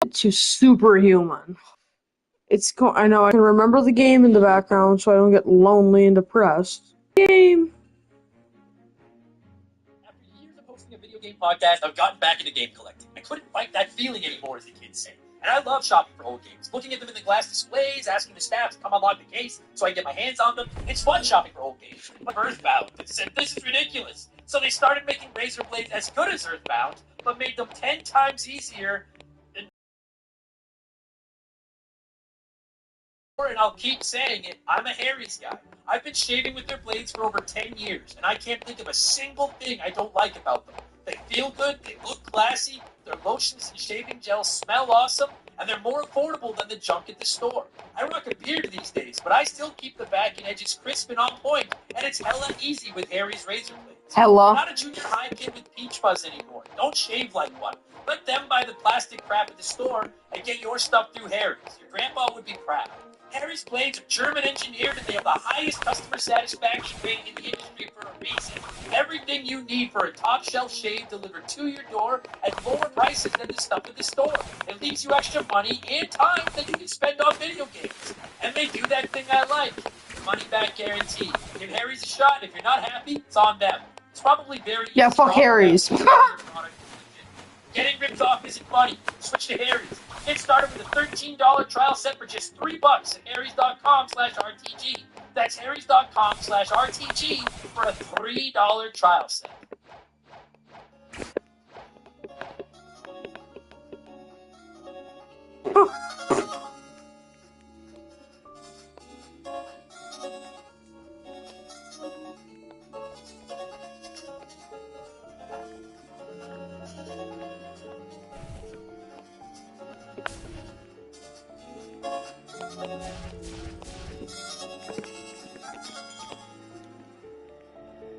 to superhuman. I know I can remember the game in the background so I don't get lonely and depressed. Game. After years of hosting a video game podcast, I've gotten back into game collecting. I couldn't fight that feeling anymore, as the kids say. And I love shopping for old games, looking at them in the glass displays, asking the staff to come unlock the case so I can get my hands on them. It's fun shopping for old games. But Earthbound said this is ridiculous. So they started making Razor Blades as good as Earthbound, but made them 10 times easier. And I'll keep saying it, I'm a Harry's guy. I've been shaving with their blades for over 10 years, and I can't think of a single thing I don't like about them. They feel good, they look classy, their lotions and shaving gels smell awesome, and they're more affordable than the junk at the store. I rock a beard these days, but I still keep the back and edges crisp and on point, and it's hella easy with Harry's razor blades. Hella. I'm not a junior high kid with peach fuzz anymore. Don't shave like one. Let them buy the plastic crap at the store and get your stuff through Harry's. Your grandpa would be proud. Harry's blades are German engineered and they have the highest customer satisfaction rating in the industry for a reason. Everything you need for a top shelf shave delivered to your door at lower prices than the stuff at the store. It leaves you extra money and time that you can spend on video games. And they do that thing I like. Money back guarantee. Give Harry's a shot. If you're not happy, it's on them. It's probably very easy. Yeah, fuck Harry's. Getting ripped off isn't funny. Switch to Harry's. Get started with a $13 trial set for just $3 at harrys.com/RTG. That's harrys.com/RTG for a $3 trial set.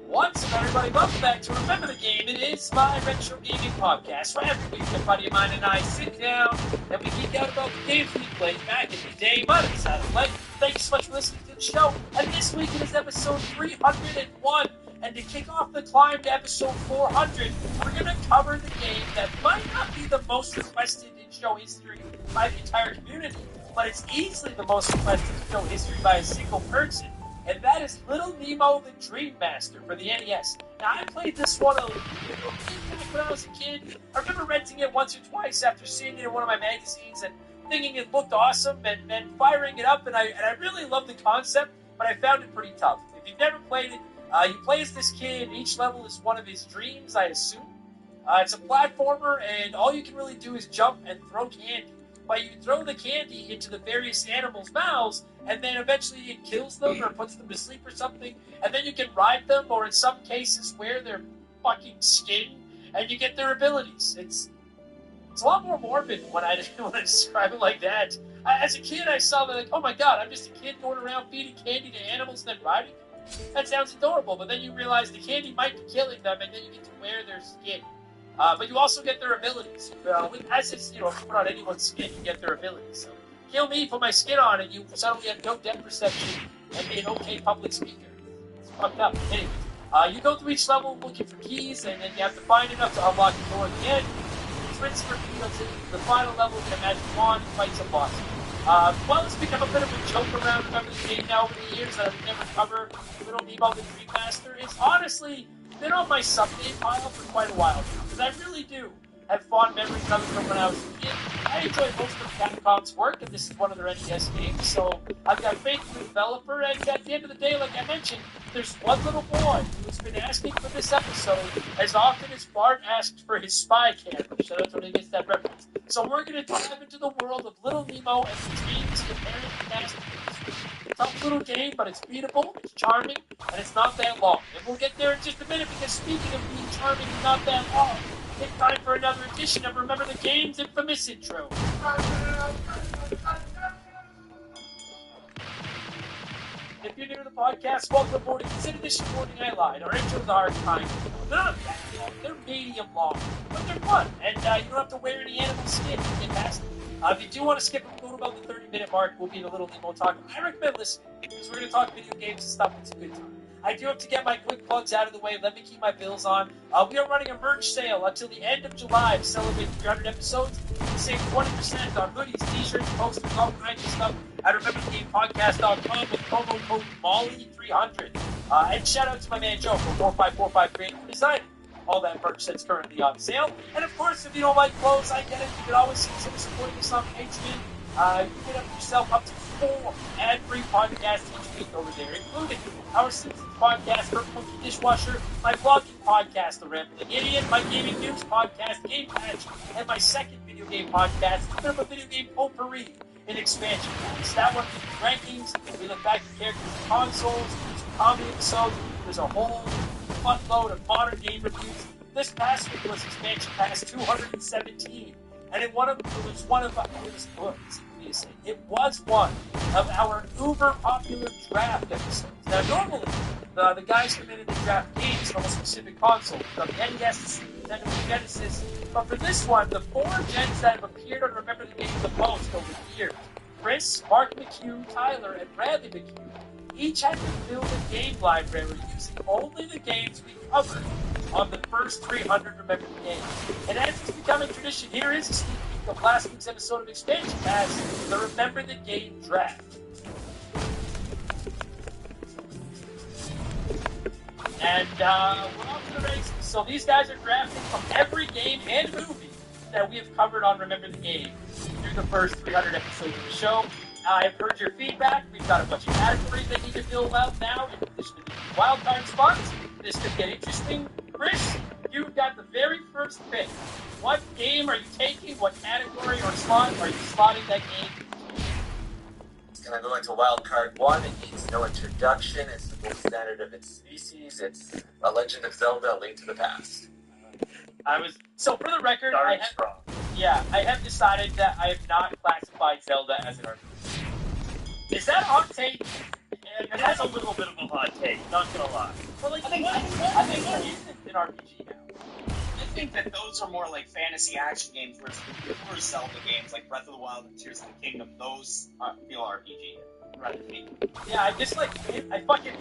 What's up, everybody? Welcome back to Remember the Game. It is my retro gaming podcast where every week a buddy of mine and I sit down and we geek out about the games we played back in the day. My name is Adam Light. Thank you so much for listening to the show. And this week it is episode 301. And to kick off the climb to episode 400, we're going to cover the game that might not be the most requested in show history by the entire community, but it's easily the most requested in show history by a single person. And that is Little Nemo the Dream Master for the NES. Now, I played this one a little bit back when I was a kid. I remember renting it once or twice after seeing it in one of my magazines and thinking it looked awesome and firing it up. And I really loved the concept, but I found it pretty tough. If you've never played it, you play as this kid. Each level is one of his dreams, I assume. It's a platformer, and all you can really do is jump and throw candy. But you throw the candy into the various animals' mouths, and then eventually it kills them or puts them to sleep or something, and then you can ride them, or in some cases wear their fucking skin, and you get their abilities. It's a lot more morbid when I describe it like that. As a kid, I saw that, like, oh my god, I'm just a kid going around feeding candy to animals and then riding them. That sounds adorable, but then you realize the candy might be killing them, and then you get to wear their skin. But you also get their abilities. As it's, if you put on anyone's skin, you get their abilities. So, kill me, put my skin on, and you suddenly have no depth perception and be an okay public speaker. It's fucked up. Anyway, you go through each level looking for keys, and then you have to find enough to unlock the door at the end. It's rinse and repeat until the final level, you get a magic wand, and fight some bosses. Well, it's become a bit of a joke around Remember the Game now over the years that I've never covered Little Nemo the Dream Master. It's honestly been on my someday pile for quite a while now, because I really do have fond memories of it from when I was a kid. I enjoy most of Capcom's work, and this is one of their NES games, so I've got faith in the developer, and at the end of the day, like I mentioned, there's one little boy who's been asking for this episode as often as Bart asked for his spy camera. Shout out to when he gets that reference. So we're going to dive into the world of Little Nemo and the dreams of apparent masterpiece. Tough little game, but it's beatable, it's charming, and it's not that long. And we'll get there in just a minute, because speaking of being charming and not that long, it's time for another edition of Remember the Game's infamous intro. If you're new to the podcast, welcome aboard. Consider this your morning I lied. Our intros are kind. They're not that long. They're medium long. But they're fun. And you don't have to wear any animal skin to get past them. If you do want to skip them, go to about the 30-minute mark. We'll be in a little Nemo talk. I recommend listening, because we're going to talk video games and stuff. It's a good time. I do have to get my quick plugs out of the way. Let me keep my bills on. We are running a merch sale until the end of July to celebrate 300 episodes. Save 20% on hoodies, t-shirts, posters, all kinds of stuff at RememberTheGamePodcast.com with promo code MOLLY300. And shout out to my man Joe from 4545 Creative for designing all that merch that's currently on sale. And of course, if you don't like clothes, I get it. You can always consider supporting us on Patreon. You can get yourself up to 4 ad-free podcasts each week over there, including our Simpsons podcast, Her Monkey Dishwasher, my vlogging podcast, The Rambling Idiot, my gaming news podcast, Game Patch, and my second video game podcast, a bit of a video game potpourri in expansion packs. That one rankings. We look back at characters and consoles, some comedy episodes. There's a whole buttload of modern game reviews. This past week was expansion pass 217. And it was one of our uber popular draft episodes. Now, normally, the guys come in and they draft games from a specific console, from the NES, Nintendo Genesis. But for this one, the 4 gens that have appeared on Remember the Game the most over the years, Chris, Mark McHugh, Tyler, and Bradley McHugh, each had to build a game library using only the games we covered on the first 300 Remember the Game. And as it's becoming tradition, here is a sneak peek of last week's episode of Expansion Pass, the Remember the Game Draft. And we're off to the races. So these guys are drafting from every game and movie that we have covered on Remember the Game through the first 300 episodes of the show. I've heard your feedback. We've got a bunch of categories that need to fill out now, in addition to the wildcard spots. This could get interesting. Chris, you've got the very first pick. What game are you taking? What category or slot are you slotting that game? It's going to go into wildcard 1. It needs no introduction. It's the gold standard of its species. It's A Legend of Zelda: A Link to the Past. So for the record, I have decided that I have not classified Zelda as an RPG. Is that a hot take? That's a little bit of a hot take, not gonna lie. Well, like, I think it is an RPG now. I think that those are more like fantasy action games versus the pure Zelda games, like Breath of the Wild and Tears of the Kingdom. Those feel RPG rather than me. Yeah, I just I fucking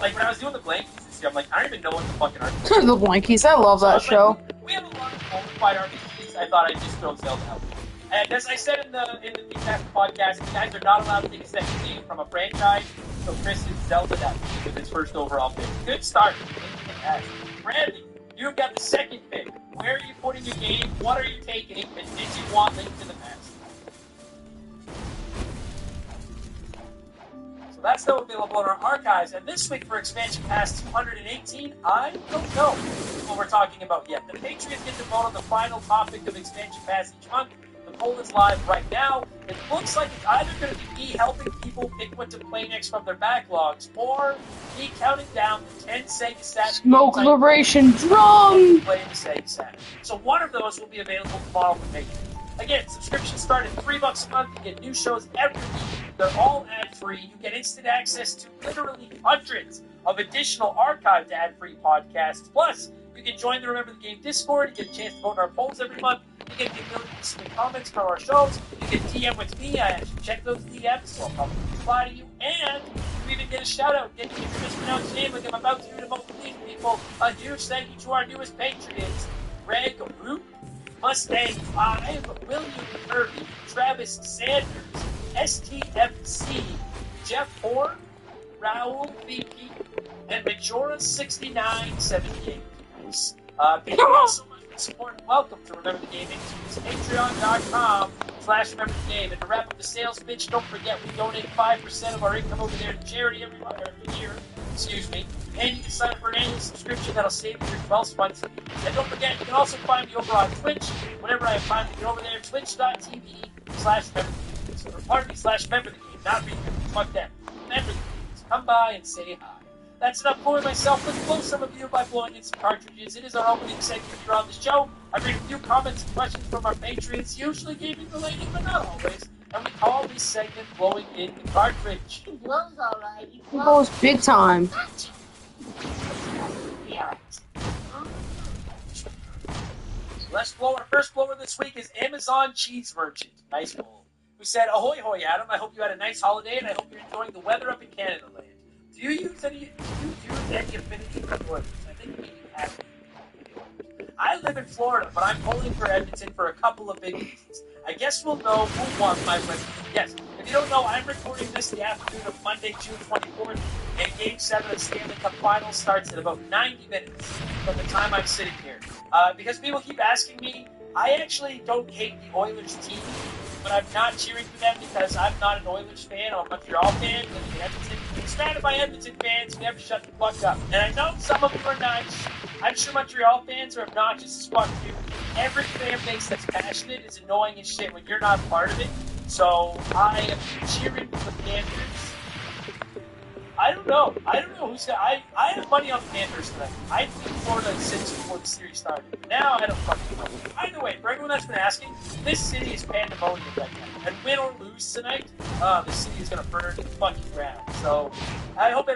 like when I was doing the Blankies this year, I'm like, I don't even know what the fucking RPG is. The Blankies, I love that show. Like, we have a lot of qualified RPGs. I thought I'd just throw Zelda out. And as I said in the Feedback podcast, the guys are not allowed to take a second game from a franchise, so Chris is Zelda that week with his first overall pick. Good start. Bradley, you've got the second pick. Where are you putting your game? What are you taking? And did you want Link to the Past? So that's still available in our archives. And this week for Expansion Pass 218, I don't know what we're talking about yet. The Patriots get to vote on the final topic of Expansion Pass each month. The poll is live right now. It looks like it's either going to be me helping people pick what to play next from their backlogs, or me counting down the 10 Sega Saturn Smoke Liberation Drum! Playing the Sega Saturn. So one of those will be available tomorrow for Patriots. Again, subscriptions start at $3 a month. You get new shows every week. They're all ad-free. You get instant access to literally hundreds of additional archived ad-free podcasts. Plus, you can join the Remember the Game Discord. You get a chance to vote in our polls every month. You get the ability to submit comments for our shows. You can DM with me. I actually check those DMs, so I'll probably reply to you. And you even get a shout-out. Get your mispronounced name like I'm about to do to most of these people. A huge thank you to our newest patrons. Greg Root, Mustang 5, William Kirby, Travis Sanders, STFC, Jeff Horn, Raul VP, and Majora 6978. Thank you all so much for the support and welcome to Remember the Game. It's patreon.com/rememberthegame. And to wrap up the sales pitch, don't forget we donate 5% of our income over there to charity every year. And you can sign up for an annual subscription that'll save you your 12 months. And don't forget, you can also find me over on Twitch. Whenever I have time to get over there, twitch.tv/memberthegame. Not me. Fuck that. Remember the games. Come by and say hi. That's enough for myself. Let's blow some of you by blowing in some cartridges. It is our opening segment here on the show. I read a few comments and questions from our patrons, usually gaming related, but not always. And we call this segment Blowing in the Cartridge. It blows alright. It blows big time. Let's blow. Our first blower this week is Amazon Cheese Merchant. Nice bowl. Who said, "Ahoy, hoy, Adam. I hope you had a nice holiday, and I hope you're enjoying the weather up in Canada land. Do Do you use any affinity for the Oilers? I think you have. I live in Florida, but I'm pulling for Edmonton for a couple of big reasons. I guess we'll know who won my win. Yes, if you don't know, I'm recording this the afternoon of Monday, June 24th, and Game 7 of Stanley Cup Finals starts in about 90 minutes from the time I'm sitting here. Because people keep asking me, I actually don't hate the Oilers team, but I'm not cheering for them because I'm not an Oilers fan. I'm a Montreal fan, living in Edmonton. Surrounded by Edmonton fans who never shut the fuck up. And I know some of them are nice. I'm sure Montreal fans are obnoxious as fuck too. Every fan base that's passionate is annoying as shit when you're not part of it. So I am cheering for the Panthers. I don't know who's got. I have money on the Panthers tonight. I think Florida since before the series started. Now I don't fucking know. Either way, for everyone that's been asking, this city is pandemonium right now. And win or lose tonight, the city is gonna burn to the fucking ground. So I hope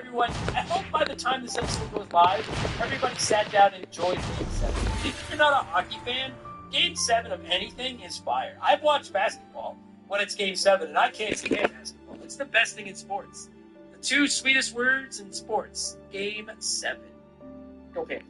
by the time this episode goes live, everybody sat down and enjoyed Game 7. If you're not a hockey fan, Game 7 of anything is fire. I've watched basketball when it's Game 7, and I can't stand basketball. It's the best thing in sports. The two sweetest words in sports. Game 7. Go Panthers.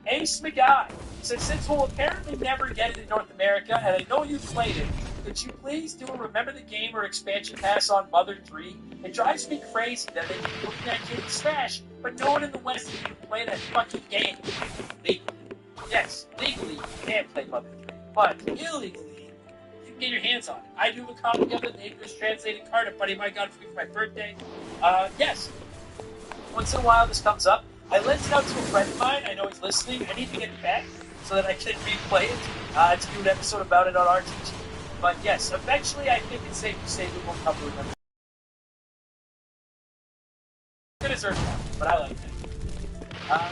Ace McGuy said, since we'll apparently never get it in North America, and I know you've played it, could you please do a Remember the Game or expansion pass on Mother 3? It drives me crazy that they keep putting that kid in trash, but no one in the West can even play that fucking game. Legally. Yes, legally you can't play Mother 3, but illegally you can get your hands on it. I do have a copy of it, the English translated card. A buddy of mine got it for me for my birthday. Yes. Once in a while this comes up. I lent it out to a friend of mine. I know he's listening. I need to get it back so that I can replay it to do an episode about it on RTG. But yes, eventually I think it's safe to say we will cover them. Good as Earth now, but I like that.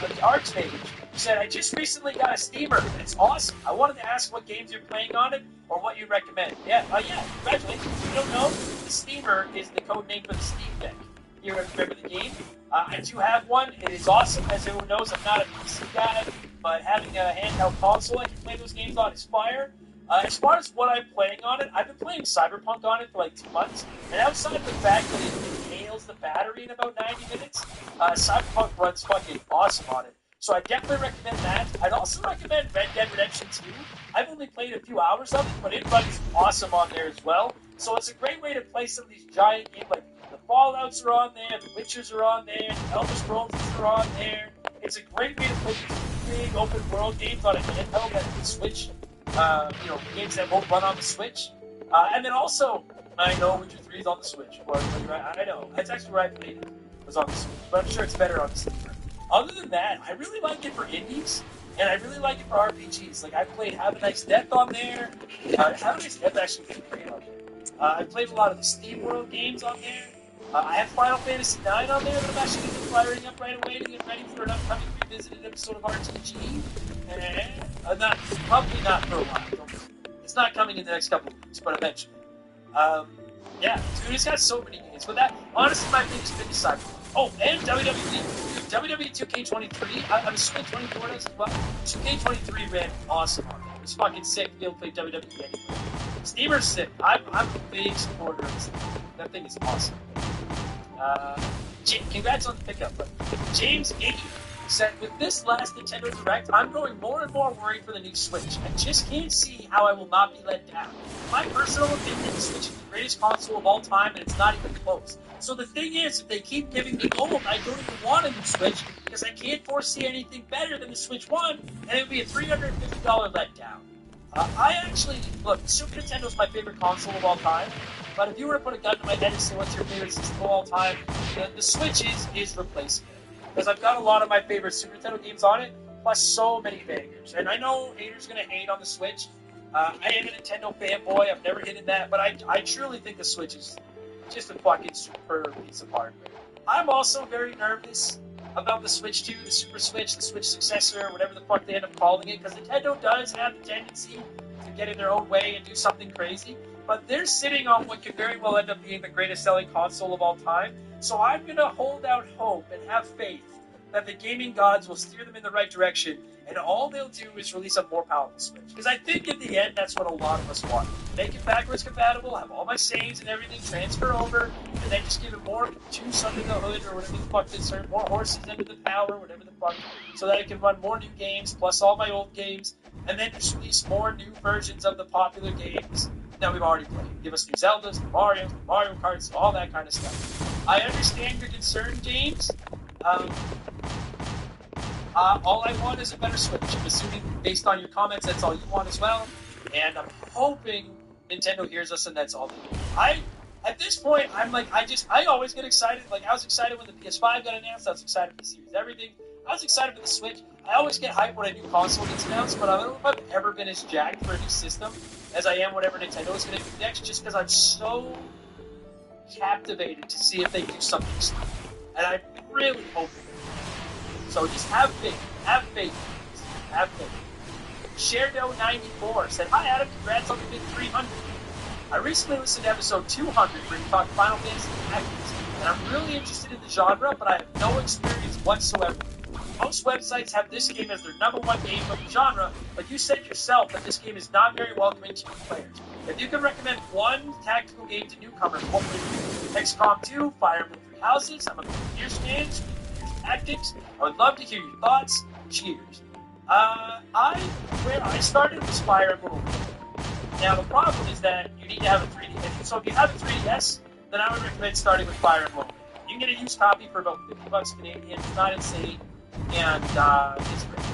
The Archmage said, I just recently got a Steamer. It's awesome. I wanted to ask what games you're playing on it or what you recommend. Yeah, congratulations. If you don't know, the Steamer is the code name for the Steam Deck. You remember the game? I do have one. It is awesome. As everyone knows, I'm not a PC guy, but having a handheld console I can play those games on is fire. As far as what I'm playing on it, I've been playing Cyberpunk on it for like 2 months, and outside of the fact that it nails the battery in about 90 minutes, Cyberpunk runs fucking awesome on it. So I definitely recommend that. I'd also recommend Red Dead Redemption 2. I've only played a few hours of it, but it runs awesome on there as well. So it's a great way to play some of these giant games, like the Fallouts are on there, the Witchers are on there, the Elder Scrolls are on there. It's a great way to play these big open world games on a handheld that can switch. Games that won't run on the Switch. And then also, I know Witcher 3 is on the Switch. I know. That's actually where I played it. Was on the Switch. But I'm sure it's better on the Steam. Other than that, I really like it for indies. And I really like it for RPGs. Like, I played Have a Nice Death on there. Have a Nice Death actually was great on there. I played a lot of the Steam World games on there. I have Final Fantasy IX on there that I'm actually going to be firing up right away to get ready for an upcoming revisited episode of RTG. And probably not for a while. It's not coming in the next couple of weeks, but eventually. Dude, it's got so many games. But that, honestly, my biggest pick is Cyberpunk. Oh, and WWE. WWE 2K23. I'm assuming 24 does as well. 2K23 ran awesome on that. It was fucking sick to be able to play WWE anyway. Steamer's sick. I'm a big supporter of Steamer. That thing is awesome. Congrats on the pickup. But James Iggy said, with this last Nintendo Direct, I'm growing more and more worried for the new Switch. I just can't see how I will not be let down. In my personal opinion, the Switch is the greatest console of all time, and it's not even close. So the thing is, if they keep giving me gold, I don't even want a new Switch, because I can't foresee anything better than the Switch 1, and it would be a $350 letdown. Super Nintendo's my favorite console of all time, but if you were to put a gun to my head and say what's your favorite system of all time, the Switch is replacing it. Because I've got a lot of my favorite Super Nintendo games on it, plus so many bangers. And I know haters gonna hate on the Switch. I am a Nintendo fanboy. I've never hated that, but I truly think the Switch is just a fucking super piece of hardware. I'm also very nervous about the Switch 2, the Super Switch, the Switch successor, whatever the fuck they end up calling it, because Nintendo does have the tendency to get in their own way and do something crazy. But they're sitting on what could very well end up being the greatest selling console of all time. So I'm going to hold out hope and have faith that the gaming gods will steer them in the right direction, and all they'll do is release a more powerful Switch. Because I think in the end, that's what a lot of us want. Make it backwards compatible, have all my saves and everything transfer over, and then just give it more juice under the hood, or whatever the fuck this, or more horses under the power, whatever the fuck, so that it can run more new games, plus all my old games, and then just release more new versions of the popular games that we've already played. Give us new Zeldas, new Marios, new Mario Karts, all that kind of stuff. I understand your concern, James. All I want is a better Switch. I'm assuming, based on your comments, that's all you want as well. And I'm hoping Nintendo hears us, and that's all they do. At this point, I'm like, I always get excited. Like, I was excited when the PS5 got announced. I was excited for the Series Everything. I was excited for the Switch. I always get hyped when a new console gets announced, but I don't know if I've ever been as jacked for a new system as I am whatever Nintendo is going to do next, just because I'm so captivated to see if they do something smart. And I'm really hoping. So just have faith. Have faith. Have faith. Shardo94 said, "Hi Adam, congrats on the big 300. I recently listened to episode 200 where you talked Final Fantasy Tactics, and I'm really interested in the genre, but I have no experience whatsoever. Most websites have this game as their #1 game of the genre, but you said yourself that this game is not very welcoming to new players. If you could recommend one tactical game to newcomers, what would it be? XCOM 2, Fire Emblem 3 Houses, I'm a Gears fan, Gears Tactics. I would love to hear your thoughts. Cheers." Where I started was Fire Emblem. Now the problem is that you need to have a 3DS. So if you have a 3DS, then I would recommend starting with Fire Emblem. You can get a used copy for about $50 Canadian. It's not insane, and it's great.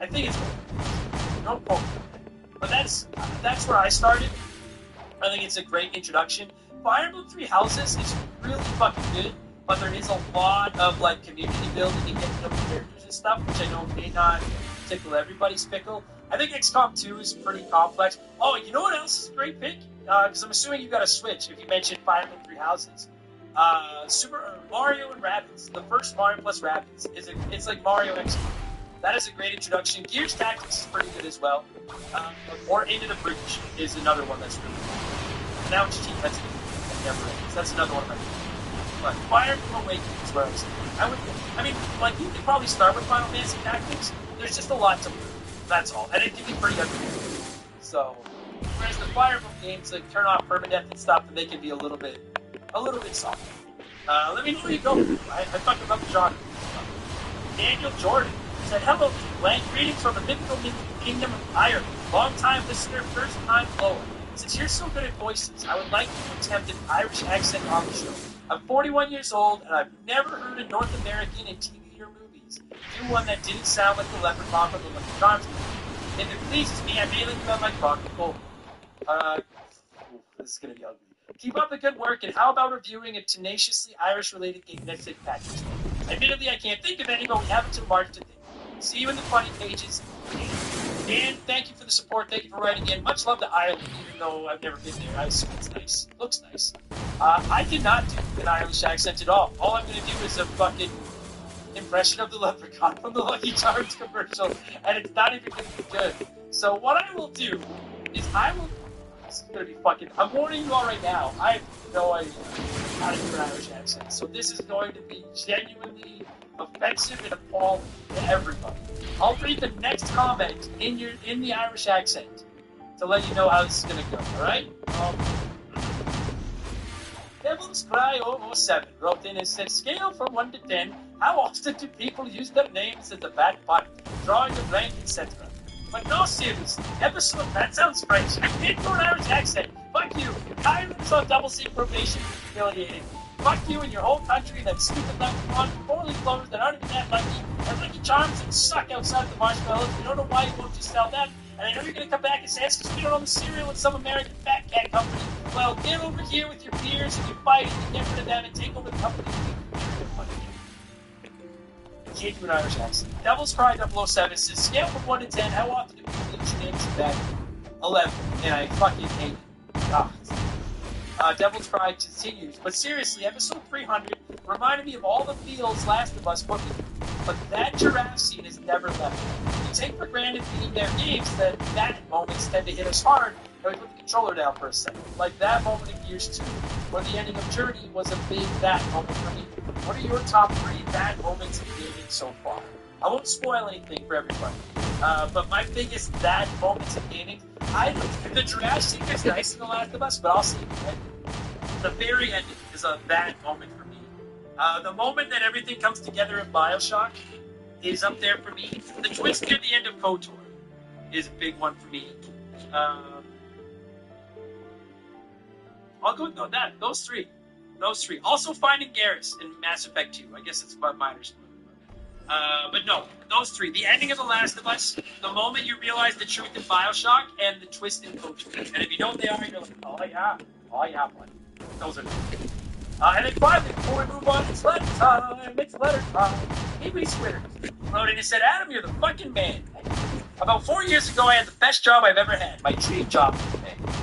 I think it's great. Don't quote me. But that's where I started. I think it's a great introduction. Fire Emblem 3 Houses is really fucking good, but there is a lot of like community building and getting to know characters and stuff, which I know may not tickle everybody's pickle. I think XCOM 2 is pretty complex. Oh, you know what else is a great pick? Because I'm assuming you got a Switch if you mentioned Fire Emblem 3 Houses. Mario and Rabbids. The first Mario plus Rabbids it's like Mario XCOM. That is a great introduction. Gears Tactics is pretty good as well. Or Into the Breach is another one that's really good. Now it's cheap. That's another one of my favorites. But Fire Emblem Awakening is where I was thinking. Like, you could probably start with Final Fantasy Tactics. There's just a lot to learn. That's all. And it can be pretty underrated. So, whereas the Fire Emblem games, like, turn off permadeath and stuff, and they can be a little bit soft. Let me know where you go. I fucking love the genre. Daniel Jordan said, "Hello, Blank. Greetings from the mythical kingdom of Ireland. Long-time listener, first-time blower. Since you're so good at voices, I would like to attempt an Irish accent on the show. I'm 41 years old, and I've never heard a North American in TV or movies do one that didn't sound like the leprechaun from the Lucky Charms movie. If it pleases me, I may leave you on my pocket. This is going to be ugly. Keep up the good work, and how about reviewing a tenaciously Irish-related game next to Patrick's Day? Admittedly, I can't think of any, but we have until March to think. See you in the funny pages. Dan, thank you for the support. Thank you for writing in. Much love to Ireland, even though I've never been there. I assume it's nice. Looks nice. I did not do an Irish accent at all. All I'm going to do is a fucking impression of the leprechaun from the Lucky Charms commercial, and it's not even going to be good. So what I will do is this is going to be fucking... I'm warning you all right now. I have no idea how to do an Irish accent. So this is going to be genuinely offensive and appalling to everybody. I'll read the next comment in the Irish accent to let you know how this is going to go, alright? Devil's Cry 007 wrote in and said, "Scale from 1 to 10, how often do people use their names as a bad part, drawing a blank, etc.? But no, seriously, that sounds French. I can't do an Irish accent. Fuck you. Ireland's on double C probation for humiliating. Fuck you and your whole country, that stupid leprechaun, poorly clothes that aren't even that lucky, and Lucky Charms that suck outside of the marshmallows. We don't know why you won't just sell that. And I know you're going to come back and say, it's because we don't own the cereal at some American fat cat company. Well, get over here with your beers and your fighting and get rid of them and take over the company. I can't do an Irish accent. Devil's Cry 007 says, scale from 1 to 10, how often do people use names back? 11. And I fucking hate it. God. Devil's Cry continues. But seriously, episode 300 reminded me of all the feels Last of Us put me through. But that giraffe scene has never left. We take for granted being their games that moments tend to hit us hard, and we put the controller down for a second. Like that moment in Gears 2, where the ending of Journey was a big that moment for me. what are your top 3 bad moments in gaming so far? I won't spoil anything for everybody, but my biggest bad moments in gaming, the Jurassic scene is nice in The Last of Us, but I'll say the very ending is a bad moment for me. The moment that everything comes together in BioShock is up there for me. The twist near the end of KOTOR is a big one for me. I'll go with that. Those three. Also finding Garrus in Mass Effect 2. I guess it's about minor spoiler. But no, those 3. The ending of The Last of Us, the moment you realize the truth in BioShock, and the twist in KOTOR. And if you know what they are, you're like, oh yeah, buddy. Those are the 3. And then finally, before we move on, it's letter time. Hey, we Twitter. Wrote in and said, Adam, you're the fucking man. About 4 years ago, I had the best job I've ever had, my dream job.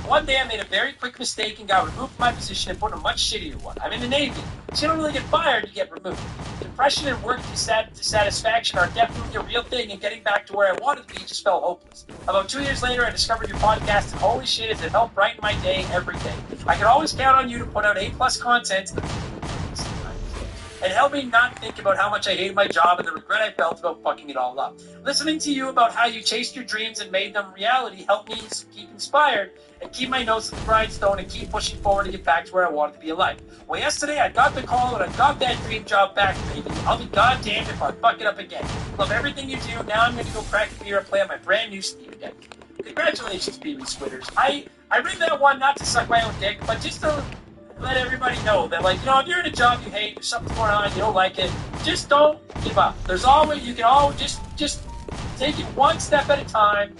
One day, I made a very quick mistake and got removed from my position and put in a much shittier one. I'm in the Navy, so you don't really get fired, you get removed. Depression and work dissatisfaction are definitely a real thing, and getting back to where I wanted to be just felt hopeless. About 2 years later, I discovered your podcast, and holy shit, has it helped brighten my day every day. I can always count on you to put out A-plus content and help me not think about how much I hated my job and the regret I felt about fucking it all up. Listening to you about how you chased your dreams and made them reality helped me keep inspired and keep my nose to the grindstone and keep pushing forward to get back to where I wanted to be in life. Well, yesterday I got the call and I got that dream job back, baby. I'll be goddamned if I fuck it up again. Love everything you do. Now I'm going to go crack a beer and play on my brand new Steam Deck. Congratulations, Pee-wee Squitters. I read that one not to suck my own dick, but just to let everybody know that, like, if you're in a job you hate, there's something going on, you don't like it, just don't give up. There's always, you can always just take it one step at a time.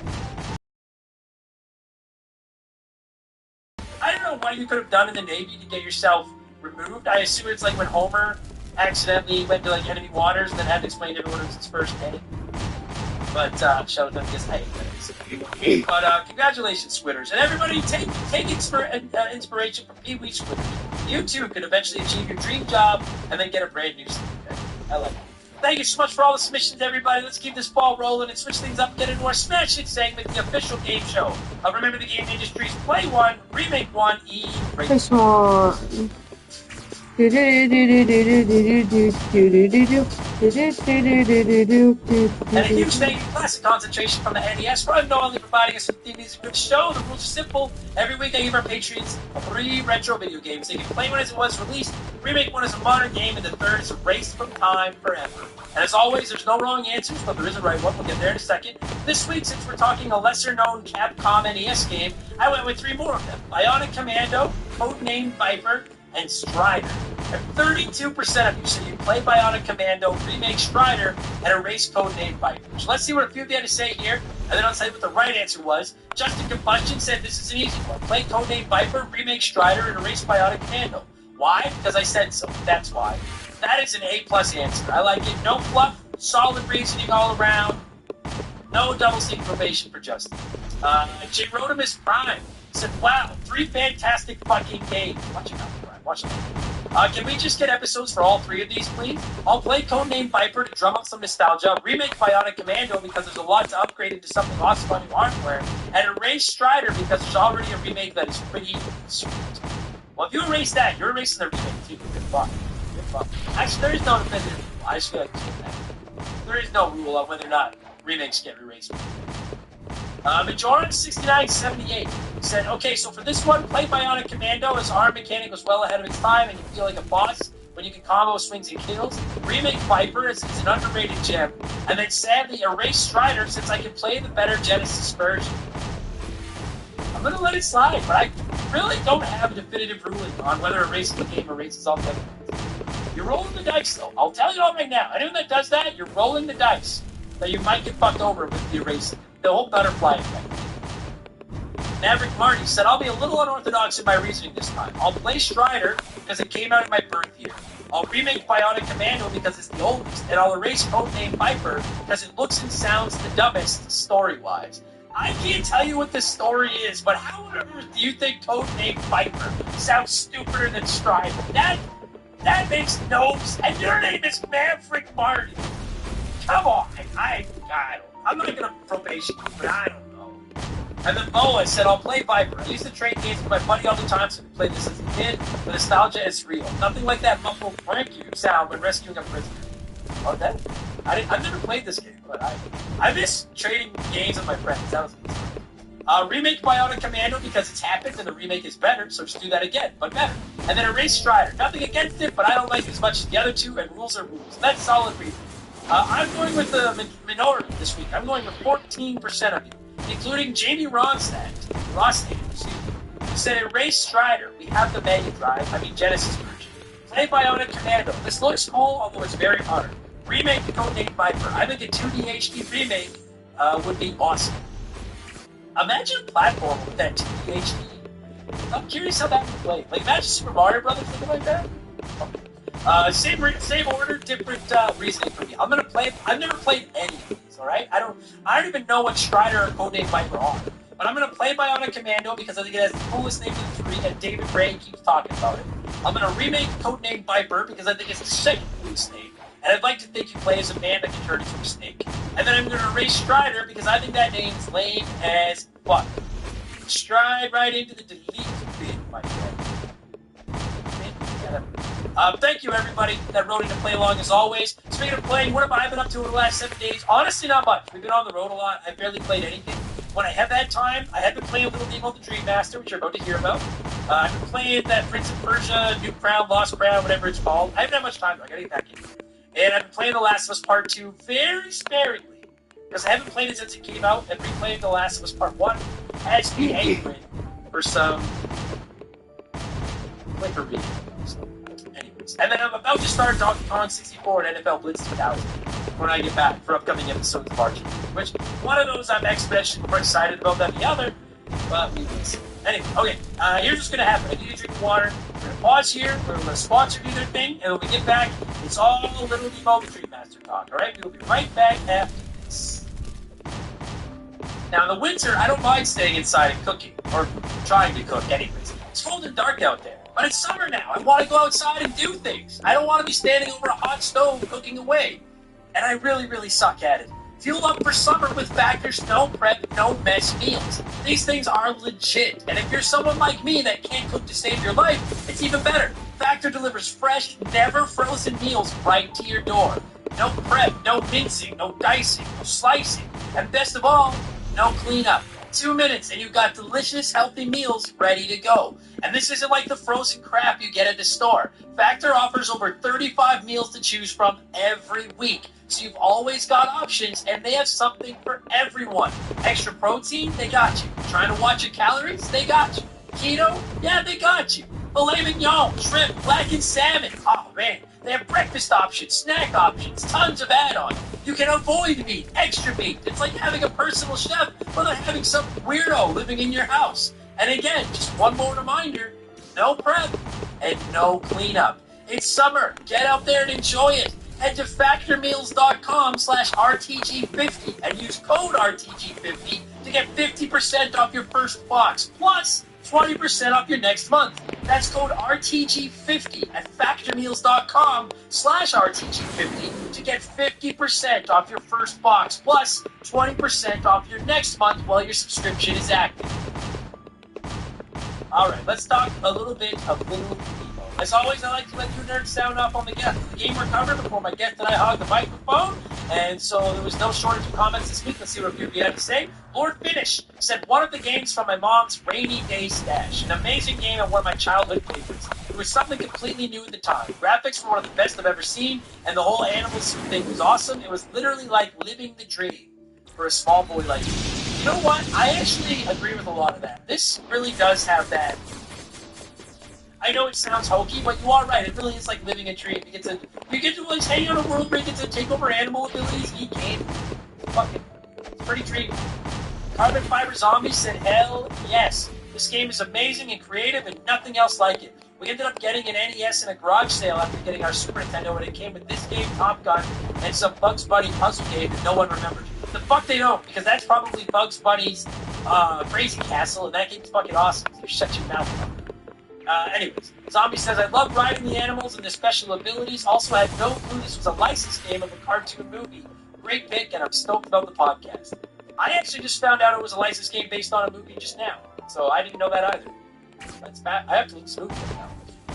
I don't know what you could have done in the Navy to get yourself removed. I assume it's like when Homer accidentally went to like enemy waters and then had to explain to everyone it was his first day. But shout out to him because I hate that. But congratulations, Squitters. And everybody, take inspiration from Pee-wee Squitters. You too could eventually achieve your dream job and then get a brand new Steam Deck. I like it. Thank you so much for all the submissions, everybody. Let's keep this ball rolling and switch things up and get into our Smash It segment, the official game show. Remember the game industry's Play 1, Remake 1, This one. And a huge thank you to Classic Concentration from the NES for not only providing us with the music for the show. The rules are simple. Every week I give our patrons 3 retro video games. They can play one as it was released, remake one as a modern game, and the third is erased from time forever. And as always, there's no wrong answers, but there is a right one. We'll get there in a second. This week, since we're talking a lesser-known Capcom NES game, I went with 3 more of them. Bionic Commando, Codename Viper, and Strider. And 32% of you said you play Bionic Commando, remake Strider, and erase Codename Viper. So let's see what a few of you had to say here, and then I'll tell you what the right answer was. Justin Combustion said this is an easy one. Play Codename Viper, remake Strider, and erase Bionic Commando. Why? Because I said so. That's why. That is an A-plus answer. I like it. No fluff, solid reasoning all around. No double sync probation for Justin. J. Rodimus Prime said, wow, 3 fantastic fucking games. Watch it out, Prime. Watch it out. Can we just get episodes for all 3 of these, please? I'll play Codename Viper to drum up some nostalgia, remake Bionic Commando because there's a lot to upgrade into something awesome on new hardware, and erase Strider because there's already a remake that is pretty sweet. Well, if you erase that, you're erasing the remake too. Good fuck. Good fuck. Actually, there is no definitive rule. I just feel like there is no rule on whether or not remakes get erased. Majoran6978 said, okay, so for this one, play Bionic Commando. His arm mechanic was well ahead of its time, and you feel like a boss when you can combo swings and kills. Remake Viper is an underrated gem. And then sadly, erase Strider since I can play the better Genesis version. I'm going to let it slide, but I really don't have a definitive ruling on whether erasing the game erases all the other ones. You're rolling the dice, though. I'll tell you all right now. Anyone that does that, you're rolling the dice that you might get fucked over with the erasing. The whole butterfly effect. Maverick Marty said, I'll be a little unorthodox in my reasoning this time. I'll play Strider because it came out in my birth year. I'll remake Bionic Commando because it's the oldest, and I'll erase Codename Viper because it looks and sounds the dumbest story-wise. I can't tell you what this story is, but how on earth do you think Codename Viper sounds stupider than Strider? That makes no sense. And your name is Maverick Marty. Come on. I don't know. I'm not going to probation you, but I don't know. And then Boa said, I'll play Viper. I used to trade games with my buddy all the time, so we played this as a kid. The nostalgia is real. Nothing like that muffled thank you sound when rescuing a prisoner. Oh, that? I've never played this game, but I miss trading games with my friends. That was easy. Remake Bionic Commando because it's happened and the remake is better, so just do that again, but better. And then Erase Strider. Nothing against it, but I don't like it as much as the other two, and rules are rules. That's solid remake. I'm going with the minority this week. I'm going with 14% of you, including Jamie Ronstadt, who said Erase Strider. We have the Mega Drive, Genesis version. Play Bionic Commando. This looks cool, although it's very hard. Remake the Codename Viper. I think a 2D HD remake would be awesome. Imagine a platform with that 2D HD. I'm curious how that would play. Like, imagine Super Mario Brothers looking like that. Same order, different reasoning for me. I've never played any of these, alright? I don't even know what Strider or Codename Viper are. But I'm gonna play Bionic Commando because I think it has the coolest name of the three, and David Ray keeps talking about it. I'm gonna remake Codename Viper because I think it's the second coolest name. And I'd like to think you play as a man that can turn into a snake. And then I'm gonna erase Strider because I think that name's lame as fuck. Stride right into the delete bin, my friend. Thank you, everybody that wrote in to play along as always. Speaking of playing, what have I been up to over the last 7 days? Honestly, not much. We've been on the road a lot. I've barely played anything. When I have that time, I have been playing a little game called the Dream Master, which you're about to hear about. I've been playing that Prince of Persia, New Crown, Lost Crown, whatever it's called. I haven't had much time, though. I gotta get back in. And I've been playing The Last of Us Part 2 very sparingly, because I haven't played it since it came out, and replaying The Last of Us Part 1 has me hankering for some liquor reading. So, anyways. And then I'm about to start Donkey Kong 64 and NFL Blitz 2000 when I get back for upcoming episodes of Archie, which one of those I'm exponentially more excited about than the other, but we will see. Anyway, okay, here's what's going to happen. I need to drink water. We're going to pause here. We're going to sponsor do their thing, and when we get back, it's all Little Nemo the Dream Master talk, alright? We'll be right back after this. Now, in the winter, I don't mind staying inside and cooking, or trying to cook anyways. It's cold and dark out there, but it's summer now. I want to go outside and do things. I don't want to be standing over a hot stove cooking away, and I really, really suck at it. Fuel up for summer with Factor's no prep, no mess meals. These things are legit, and if you're someone like me that can't cook to save your life, it's even better. Factor delivers fresh, never frozen meals right to your door. No prep, no mincing, no dicing, no slicing, and best of all, no cleanup. 2 minutes and you've got delicious, healthy meals ready to go. And this isn't like the frozen crap you get at the store. Factor offers over 35 meals to choose from every week. So you've always got options, and they have something for everyone. Extra protein? They got you. Trying to watch your calories? They got you. Keto? Yeah, they got you. Filet mignon, shrimp, blackened salmon. Oh, man. They have breakfast options, snack options, tons of add-ons. You can avoid meat, extra meat. It's like having a personal chef without having some weirdo living in your house. And again, just one more reminder, no prep and no cleanup. It's summer. Get out there and enjoy it. Head to factormeals.com/RTG50 and use code RTG50 to get 50% off your first box, plus 20% off your next month. That's code RTG50 at factormeals.com/RTG50 to get 50% off your first box, plus 20% off your next month while your subscription is active. Alright, let's talk a little bit of Little Nemo. As always, I like to let you nerds sound off on the game we're covering before my guest and I hog the microphone. And so there was no shortage of comments this week. Let's see what a few of you had to say. Lord Finish said, one of the games from my mom's rainy day stash. An amazing game and one of my childhood favorites. It was something completely new at the time. Graphics were one of the best I've ever seen, and the whole animal suit thing was awesome. It was literally like living the dream for a small boy like me. You know what? I actually agree with a lot of that. This really does have that. I know it sounds hokey, but you are right. It really is like living a dream. You get to like hang out in a world where you get to take over animal abilities, eat game. It's pretty dreamy. Carbon Fiber Zombie said, hell yes. This game is amazing and creative and nothing else like it. We ended up getting an NES in a garage sale after getting our Super Nintendo, and it came with this game, Top Gun, and some Bugs Bunny puzzle game that no one remembers. The fuck they don't, because that's probably Bugs Bunny's Crazy Castle, and that game's fucking awesome. So shut your mouth up. Anyways, Zombie says, I love riding the animals and their special abilities. Also, I had no clue this was a licensed game of a cartoon movie. Great pick, and I'm stoked about the podcast. I actually just found out it was a licensed game based on a movie just now, so I didn't know that either. That's bad. I have to look this movie up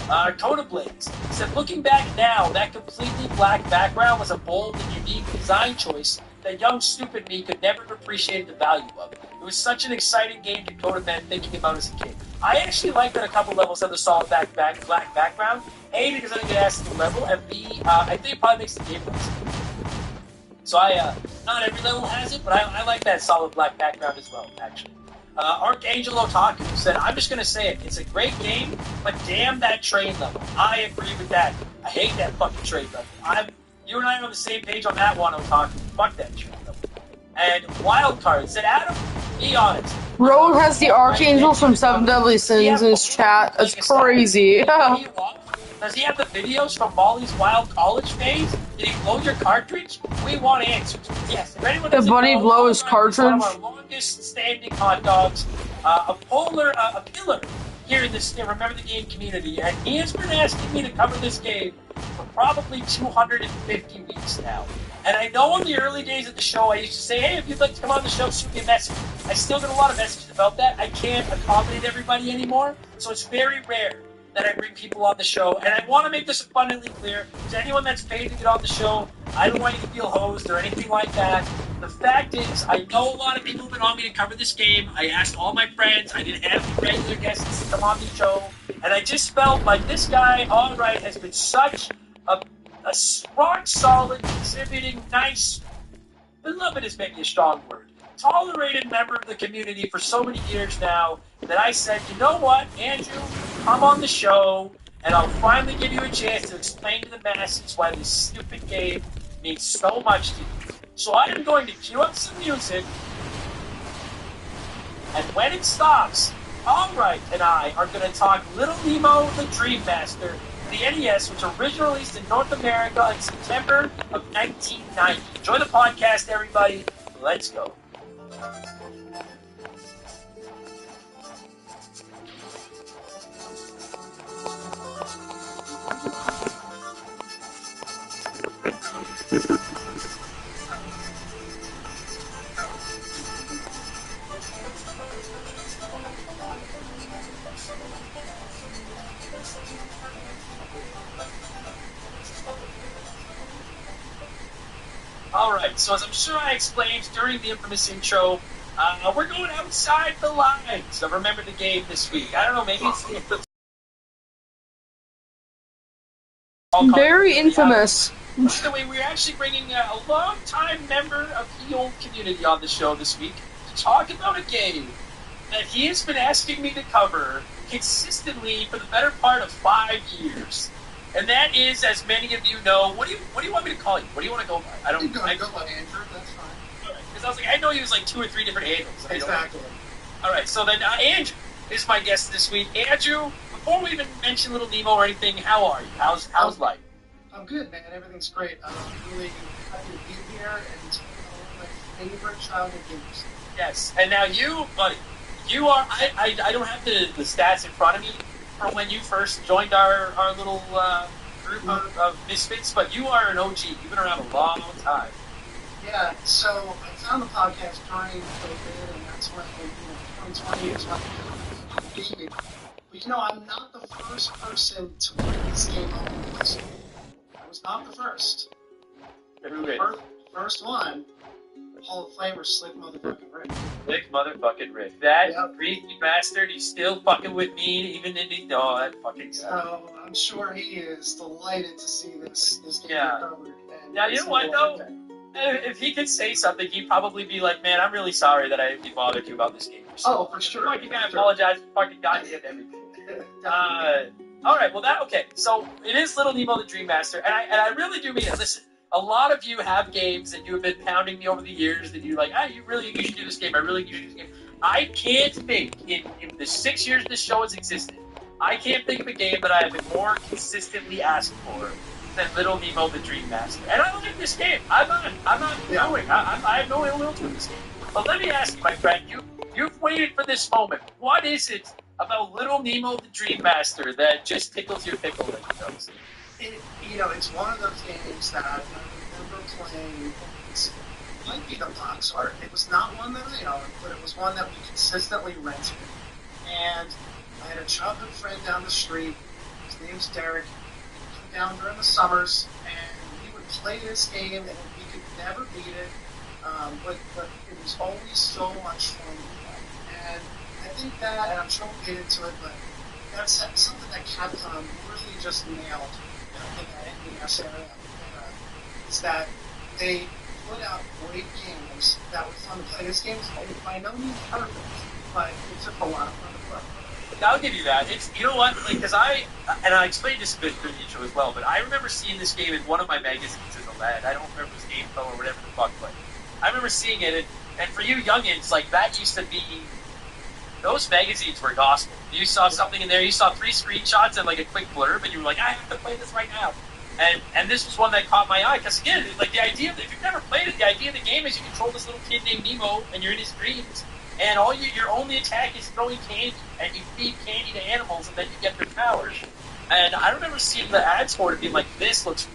now. Coda Blades said, looking back now, that completely black background was a bold and unique design choice that young, stupid me could never have appreciated the value of. It was such an exciting game to Coda been thinking about as a kid. I actually like that a couple levels have the solid black background. A, because I think it adds to the level, and B, I think it probably makes the game less. So not every level has it, but I like that solid black background as well, actually. Archangel Otaku said, I'm just going to say it. It's a great game, but damn that train level. I agree with that. I hate that fucking train level. You and I are on the same page on that one, Otaku. Fuck that train level. And Wildcard said, Adam, be honest. Rogue has the Archangels from Seven Deadly Sins in his chat. That's crazy. Does he have the videos from Molly's wild college phase? Did he blow your cartridge? We want answers. Yes. If anyone Did Bunny blow his cartridge? One of our longest standing hot dogs, a pillar here in this Remember the Game community, and he has been asking me to cover this game for probably 250 weeks now. And I know in the early days of the show, I used to say, hey, if you'd like to come on the show, shoot me a message. I still get a lot of messages about that. I can't accommodate everybody anymore, so it's very rare that I bring people on the show. And I want to make this abundantly clear to anyone that's paid to get on the show. I don't want you to feel hosed or anything like that. The fact is, I know a lot of people have been on me to cover this game. I asked all my friends. I didn't have any regular guests to come on the show. And I just felt like this guy, all right, has been such a rock solid, contributing, nice, beloved is maybe a strong word, tolerated member of the community for so many years now that I said, you know what, Andrew, come on the show and I'll finally give you a chance to explain to the masses why this stupid game means so much to you. So I am going to cue up some music, and when it stops, Alright and I are going to talk Little Nemo the Dream Master, the NES, which originally released in North America in September of 1990. Enjoy the podcast, everybody. Let's go. Alright, so as I'm sure I explained during the infamous intro, we're going outside the lines of Remember the Game this week. I don't know, maybe it's the Very infamous. Anyway, we're actually bringing a long-time member of the old community on the show this week to talk about a game that he has been asking me to cover consistently for the better part of 5 years. And that is, as many of you know, what do you want me to call you? What do you want to go by? I don't. You go by Andrew. That's fine. Because I was like, I know he was like 2 or 3 different handles. Exactly. All right, so then Andrew is my guest this week. Andrew, before we even mention Little Nemo or anything, how are you? How's life? I'm good, man. Everything's great. I'm really happy to be here, and it's one of my favorite childhood games. Yes, and now you, buddy, you are. I don't have the stats in front of me from when you first joined our little group of misfits, but you are an OG. You've been around a long time. Yeah, so I found the podcast during COVID, and that's when, 2020 is when but I'm not the first person to bring this game up on the list. I was not the first. First one, Hall of Famer, Slick Motherfucking Rick. Slick Motherfucking Rick. That greasy bastard, he's still fucking with me, even in the... Oh, that fucking guy. So, I'm sure he is delighted to see this game recovered. Now, you know what, though? If he could say something, he'd probably be like, man, I'm really sorry that I bothered you about this game. Oh, for sure. Fucking guy apologize for fucking goddamn everything. Alright, well okay, so it is Little Nemo the Dream Master, and I really do mean it. Listen, a lot of you have games that you have been pounding me over the years that you're like, you should do this game, you should do this game. I can't think, in the 6 years this show has existed, I can't think of a game that I have been more consistently asked for than Little Nemo the Dream Master. And I like this game. I'm not knowing. I have no ill will to this game. But let me ask you, my friend, you've waited for this moment. What is it about Little Nemo the Dream Master that just tickles your pickle like it does? It's one of those games that I remember playing might be the box art. It was not one that I owned, but it was one that we consistently rented. And I had a childhood friend down the street. His name's Derek. He'd come down during the summers, and we would play this game, and we could never beat it. But it was always so much fun to play. And I think that, and I'm sure we'll get into it, but that's something that Capcom really just nailed in that NES area. Is that they put out great games that were fun to play. This game is by no means perfect, but it's just a lot of fun to play. I'll give you that. It's, you know what, like, because I explained this a bit through the intro as well, but I remember seeing this game in one of my magazines as a lad. I don't remember if it was GamePro or whatever the fuck, but I remember seeing it, and for you youngins, like, that used to be, those magazines were gospel. You saw something in there, you saw 3 screenshots and, like, a quick blurb, and you were like, I have to play this right now. And this was one that caught my eye, because again, like, the idea of, if you've never played it, the idea of the game is you control this little kid named Nemo, and you're in his dreams, and your only attack is throwing candy, and you feed candy to animals, and then you get their powers. And I remember seeing the ads for it and being like, this looks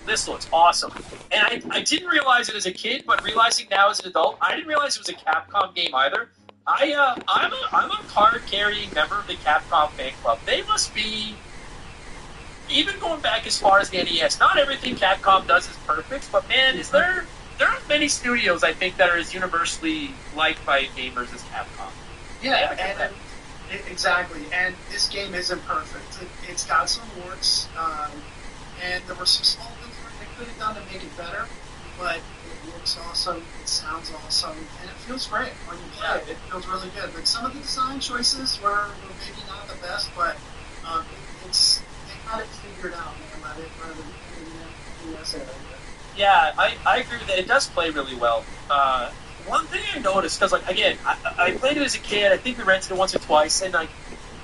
awesome. And I didn't realize it as a kid, but realizing now as an adult, I didn't realize it was a Capcom game either. I'm a card-carrying member of the Capcom fan club. They must be, even going back as far as the NES, not everything Capcom does is perfect, but man, there aren't many studios, I think, that are as universally liked by gamers as Capcom. Yeah, exactly. And this game isn't perfect. It's got some warts, and there were some small things they could have done to make it better, but it looks awesome, it sounds awesome, and it feels great when you play it. It feels really good. But some of the design choices were maybe not the best, but they had it figured out, man, rather than in the NES area. Yeah, I agree with that. It does play really well. One thing I noticed, because, like, again, I played it as a kid. I think we rented it once or twice, and, like,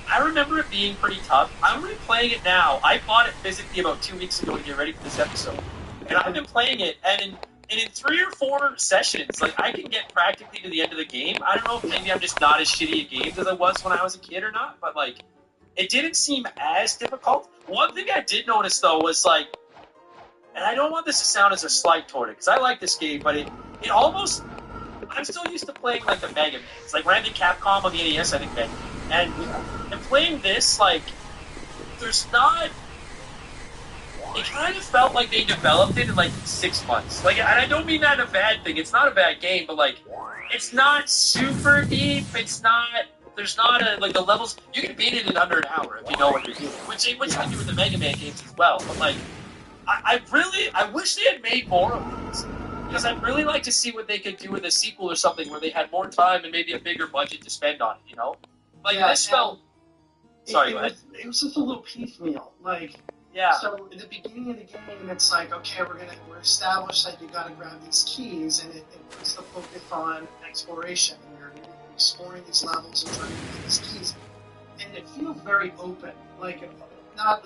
I remember it being pretty tough. I'm replaying it now. I bought it physically about 2 weeks ago to get ready for this episode. And I've been playing it, and in 3 or 4 sessions, like, I can get practically to the end of the game. I don't know if maybe I'm just not as shitty at games as I was when I was a kid or not, but, like, it didn't seem as difficult. One thing I did notice, though, was, like, and I don't want this to sound as a slight toward it, because I like this game, but it almost, I'm still used to playing, like, the Mega Mans. Like, when I did Capcom on the NES, I think Mega Man. And playing this, like, there's not, it kind of felt like they developed it in, like, 6 months. Like, and I don't mean that in a bad thing. It's not a bad game, but, like, it's not super deep. It's not, there's not like, the levels, you can beat it in under an hour if you know what you're doing, which you can do with the Mega Man games as well, but, like, I wish they had made more of these, because I'd really like to see what they could do with a sequel or something where they had more time and maybe a bigger budget to spend on it, you know? Like, Yeah, this felt, sorry, go ahead. It was just a little piecemeal. Like, Yeah. So at the beginning of the game, it's like, okay, we're established that you got to grab these keys, and it puts the focus on exploration. And you're exploring these levels and trying to get these keys, and it feels very open, like not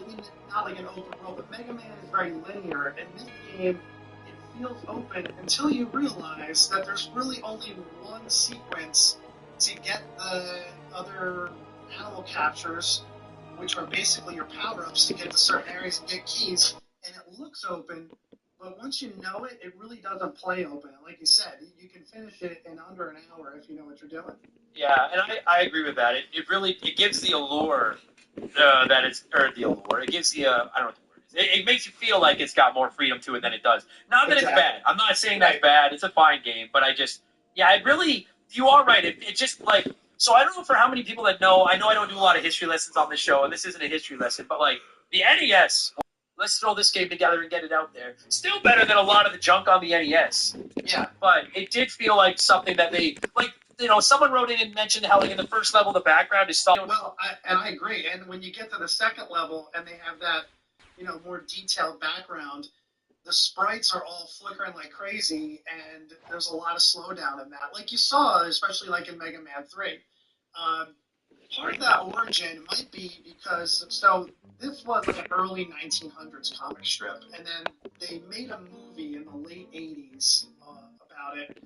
like an open world. But Mega Man is very linear, and this game it feels open until you realize that there's really only one sequence to get the other animal captures, which are basically your power-ups to get to certain areas and get keys, and it looks open, but once you know it, it really doesn't play open. And like you said, you can finish it in under an hour if you know what you're doing. Yeah, and I agree with that. It really, it gives the allure that it's, or the allure, it gives the, I don't know what the word is. It makes you feel like it's got more freedom to it than it does. Not that Exactly. it's bad. I'm not saying that's bad. It's a fine game, but I just, yeah, it really, you are right. It just, like, so I don't know for how many people that know, I know I don't do a lot of history lessons on this show, and this isn't a history lesson, but, like, the NES, let's throw this game together and get it out there. Still better than a lot of the junk on the NES. Yeah. But it did feel like something that they, like, you know, someone wrote in and mentioned how, like, in the first level, the background is solid. Well, I agree. And when you get to the second level and they have that, more detailed background, the sprites are all flickering like crazy, and there's a lot of slowdown in that. Like you saw, especially like in Mega Man 3. Part of that origin might be because, so this was like an early 1900s comic strip, and then they made a movie in the late 80s about it.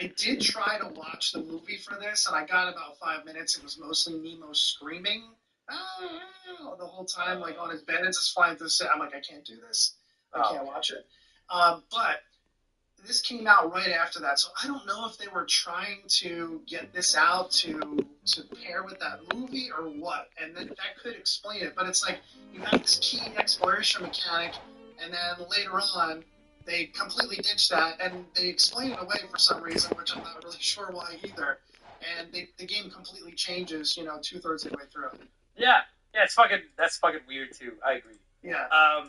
I did try to watch the movie for this, and I got about 5 minutes. It was mostly Nemo screaming the whole time, like on his bed and just flying through the set. I'm like, I can't do this. I can't watch it. But this came out right after that, so I don't know if they were trying to get this out to pair with that movie or what, and that could explain it. But it's like you have this key exploration mechanic, and then later on they completely ditch that, and they explain it away for some reason, which I'm not really sure why either. And the game completely changes, 2/3 of the way through. Yeah, that's fucking weird too. I agree. Yeah.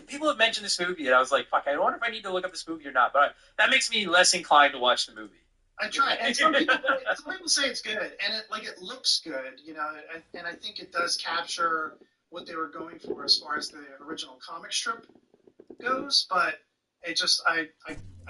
People have mentioned this movie, and I was like, fuck, I wonder if I need to look up this movie or not. But that makes me less inclined to watch the movie. I try, and some people say it's good, and it looks good, and I think it does capture what they were going for as far as the original comic strip goes. But it just, I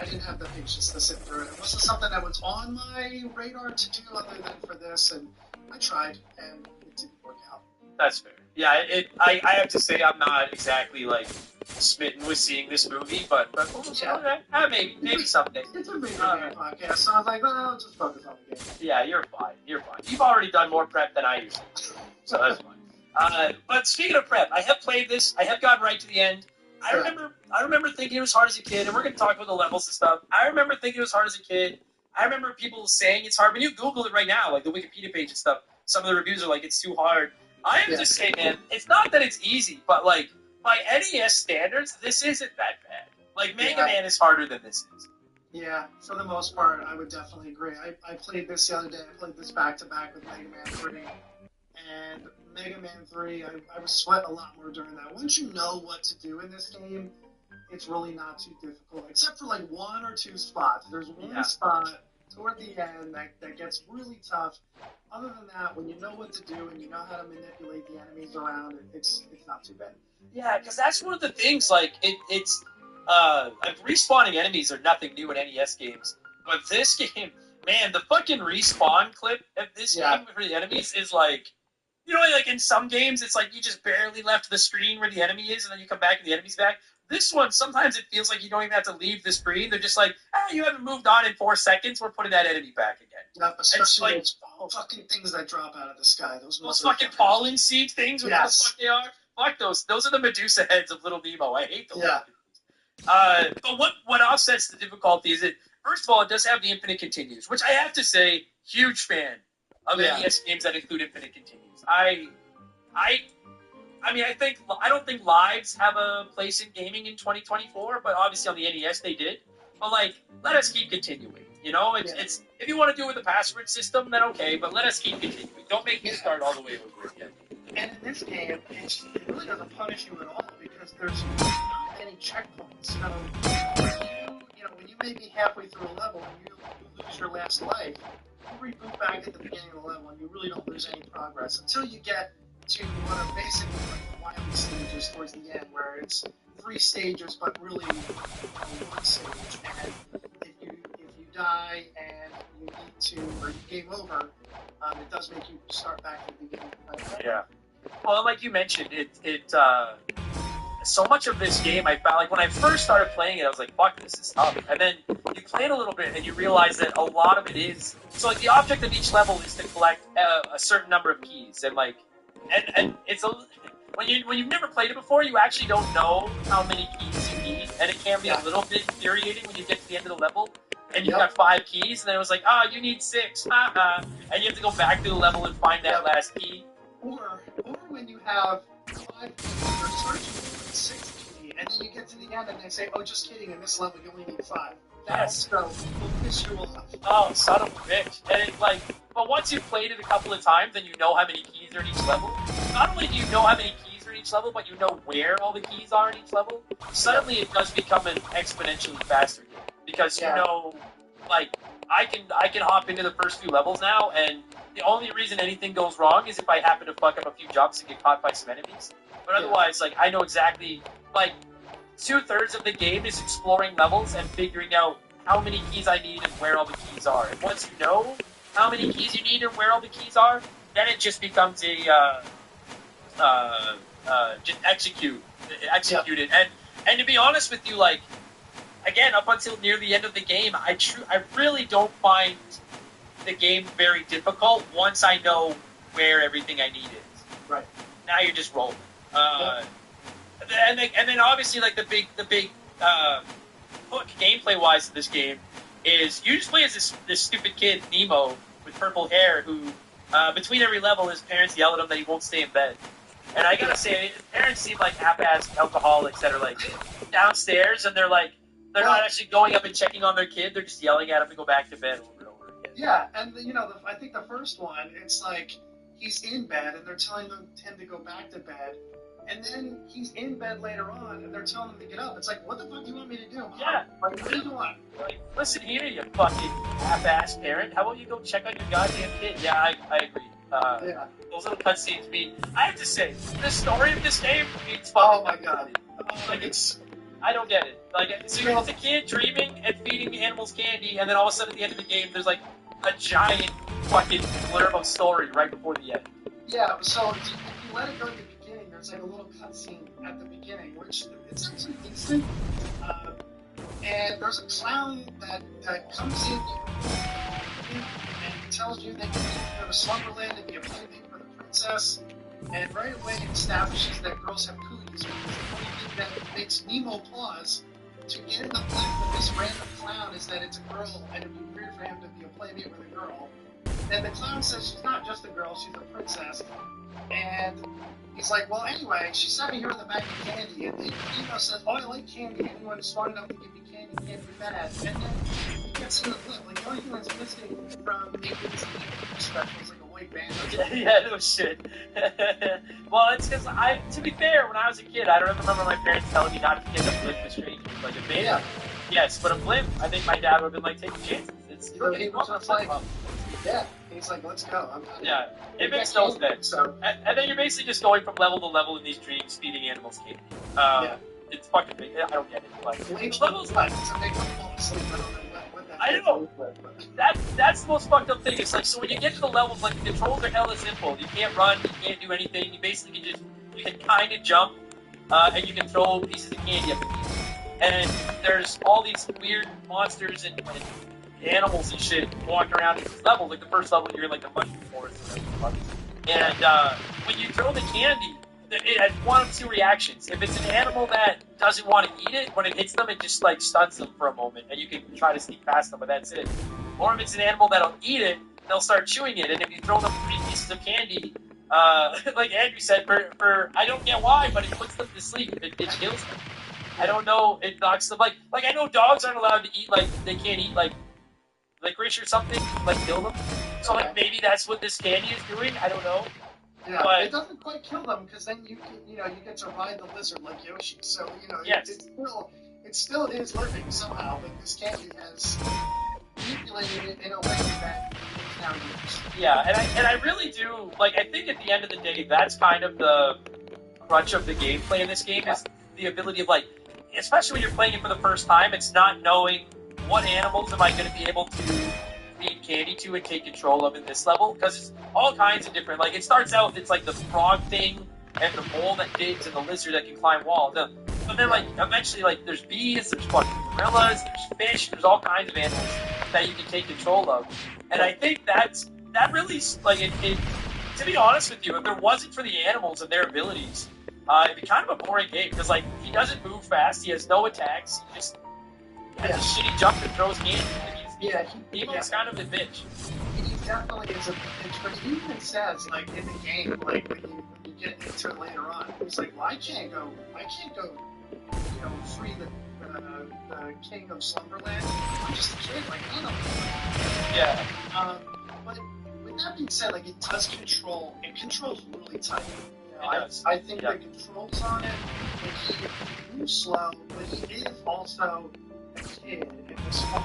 didn't have the patience to sit through it. It wasn't something that was on my radar to do other than for this, and I tried, and it didn't work out. That's fair. Yeah, I have to say I'm not exactly like smitten with seeing this movie, but okay, maybe someday. It's a big podcast, so I was like, well, I'll just focus on the game. Yeah, you're fine. You've already done more prep than I usually do, so that's fine. But speaking of prep, I have played this. I have gotten right to the end. I remember thinking it was hard as a kid, and we're going to talk about the levels and stuff. I remember thinking it was hard as a kid. I remember people saying it's hard. When you Google it right now, like the Wikipedia page and stuff, some of the reviews are like, it's too hard. I have to say, man, it's not that it's easy, but like by NES standards, this isn't that bad. Like Mega Man is harder than this is. Yeah, for the most part, I would definitely agree. I played this the other day. I played this back to back with Mega Man 3, and Mega Man 3, I was sweat a lot more during that. Once you know what to do in this game, it's really not too difficult, except for like one or two spots. There's one spot toward the end that gets really tough. Other than that, when you know what to do and you know how to manipulate the enemies around, it's not too bad. Yeah, because that's one of the things. Like it's respawning enemies are nothing new in NES games, but this game, man, the fucking respawn clip of this game for the enemies is like, like in some games it's like you just barely left the screen where the enemy is, and then you come back and the enemy's back. This one, sometimes it feels like you don't even have to leave the screen. They're just like, you haven't moved on in 4 seconds. We're putting that enemy back again. Yep, especially those fucking things that drop out of the sky. Those fucking pollen seed things, whatever the fuck they are. Fuck those. Those are the Medusa heads of Little Nemo. I hate those. Yeah. But what offsets the difficulty is that, first of all, it does have the infinite continues, which I have to say, huge fan of NES games that include infinite continues. I don't think lives have a place in gaming in 2024, but obviously on the NES they did. But like, let us keep continuing. It's if you want to do it with a password system, then okay. But let us keep continuing. Don't make me start all the way over again. And in this game, it really doesn't punish you at all because there's not any checkpoints. So when you may be halfway through a level and you lose your last life, you reboot back at the beginning of the level and you really don't lose any progress until you get to what are basically like the wily stages towards the end, where it's 3 stages, but really one stage. And if you die and you need to, or you game over, it does make you start back at the beginning. Yeah. Well, like you mentioned, so much of this game, I felt like when I first started playing it, I was like, fuck, this is tough. And then you play it a little bit and you realize that a lot of it is, so like the object of each level is to collect a certain number of keys, and like, and it's when you've never played it before, you actually don't know how many keys you need, and it can be a little bit infuriating when you get to the end of the level and you've got 5 keys, and then it was like, you need 6, and you have to go back to the level and find that last key. Or when you have 5 keys, you're searching for 6 key, and then you get to the end and they say, just kidding, in this level you only need 5. Yes. So will piss you off. Oh, son of a bitch. And it's like, but once you've played it a couple of times and you know how many keys are in each level, not only do you know how many keys are in each level, but you know where all the keys are in each level, suddenly it does become an exponentially faster game. Because you know, like, I can hop into the first few levels now, and the only reason anything goes wrong is if I happen to fuck up a few jumps and get caught by some enemies. But otherwise, like, I know exactly, like, 2/3 of the game is exploring levels and figuring out how many keys I need and where all the keys are. And once you know how many keys you need and where all the keys are, then it just becomes just execute it. And to be honest with you, like, again, up until near the end of the game, I really don't find the game very difficult once I know where everything I need is. Right. Now you're just rolling. And then obviously, like, the big hook gameplay-wise in this game is you just play as this stupid kid, Nemo, with purple hair, who, between every level, his parents yell at him that he won't stay in bed. And I gotta say, his parents seem like half-assed alcoholics that are, like, downstairs, and they're not actually going up and checking on their kid, they're just yelling at him to go back to bed over and over again. Yeah, and, I think the first one, it's like, he's in bed, and they're telling him to go back to bed, and then he's in bed later on, and they're telling him to get up. It's like, what the fuck do you want me to do, Mom? Yeah. Like, what do you want? Like, listen here, you fucking half-assed parent. How about you go check on your goddamn kid? Yeah, I agree. Yeah. Those little cutscenes mean. I have to say, the story of this game means fucking. Oh my god. Like I don't get it. Like, so you're just a kid dreaming and feeding animals candy, and then all of a sudden at the end of the game, there's like a giant fucking blurb of story right before the end. Yeah. So if you let it go at the beginning, there's like a little cutscene at the beginning, which it's actually decent. And there's a clown that comes in and tells you that you need to go to Slumberland and be a playmate for the princess. And right away it establishes that girls have cooties, because the only thing that makes Nemo pause to get in the life of this random clown is that it's a girl, and it'd be weird for him to be a playmate with a girl. And the clown says she's not just a girl, she's a princess. And he's like, well, anyway, she sent me here with a bag of candy. And Nemo says, oh, I like candy. Anyone who's smart enough to give me candy can't be bad. And then he gets in the flip. Like, the only thing that's missing from making this special is like a white band. Yeah, no shit. Well, it's because to be fair, when I was a kid, I don't remember my parents telling me not to get a blimp with strangers. Like a baby. Yeah. Yes, but a blimp, I think my dad would have been like, take chances. It's he was just like, yeah. He's like, let's go. Yeah, it makes no sense. So. And then you're basically just going from level to level in these dreams, feeding animals candy. Yeah. It's fucking big. I don't get it. Like, levels like to make them fall asleep. I know. That's the most fucked up thing. It's like, so when you get to the levels, like, the controls are hella simple. You can't run, you can't do anything. You basically you can kind of jump, and you can throw pieces of candy up at people. And there's all these weird monsters and animals and shit walking around in these levels. Like, the first level, you're in, like, the mushroom forest or whatever. And when you throw the candy, it has one of two reactions. If it's an animal that doesn't want to eat it, when it hits them, it just, like, stuns them for a moment, and you can try to sneak past them, but that's it. Or if it's an animal that'll eat it, they'll start chewing it, and if you throw them 3 pieces of candy, like Andrew said, for I don't get why, but it puts them to sleep. It kills them. I don't know, it knocks them, like I know dogs aren't allowed to eat, like, they can't eat, like, licorice or something, like, kill them. So, like, maybe that's what this candy is doing, I don't know. Yeah, but it doesn't quite kill them, because then you can, you get to ride the lizard like Yoshi. So, yes. it still is living somehow, but this candy has manipulated it in a way that it's now used. Yeah, and I really do, like, I think at the end of the day, that's kind of the crutch of the gameplay in this game, is the ability of, like, especially when you're playing it for the first time, it's not knowing what animals am I going to be able to feed candy to and take control of in this level, because it's all kinds of different, like, it starts out with, it's like the frog thing, and the mole that digs, and the lizard that can climb walls, but then, like, eventually, like, there's bees, there's fucking gorillas, there's fish, there's all kinds of animals that you can take control of, and I think that really, like, to be honest with you, if it wasn't for the animals and their abilities, it'd be kind of a boring game, because, like, he doesn't move fast, he has no attacks, he just has a shitty jump and throws candy. Nemo's kind of a bitch. He definitely is a bitch, but he even says, like, in the game, like, when you get into it later on, he's like, well, I can't go, free the king of Slumberland. I'm just a kid, like, I don't know. Yeah. But with that being said, like, it controls really tight. I think the controls on it, like, he moves slow, but he is also a kid in this one.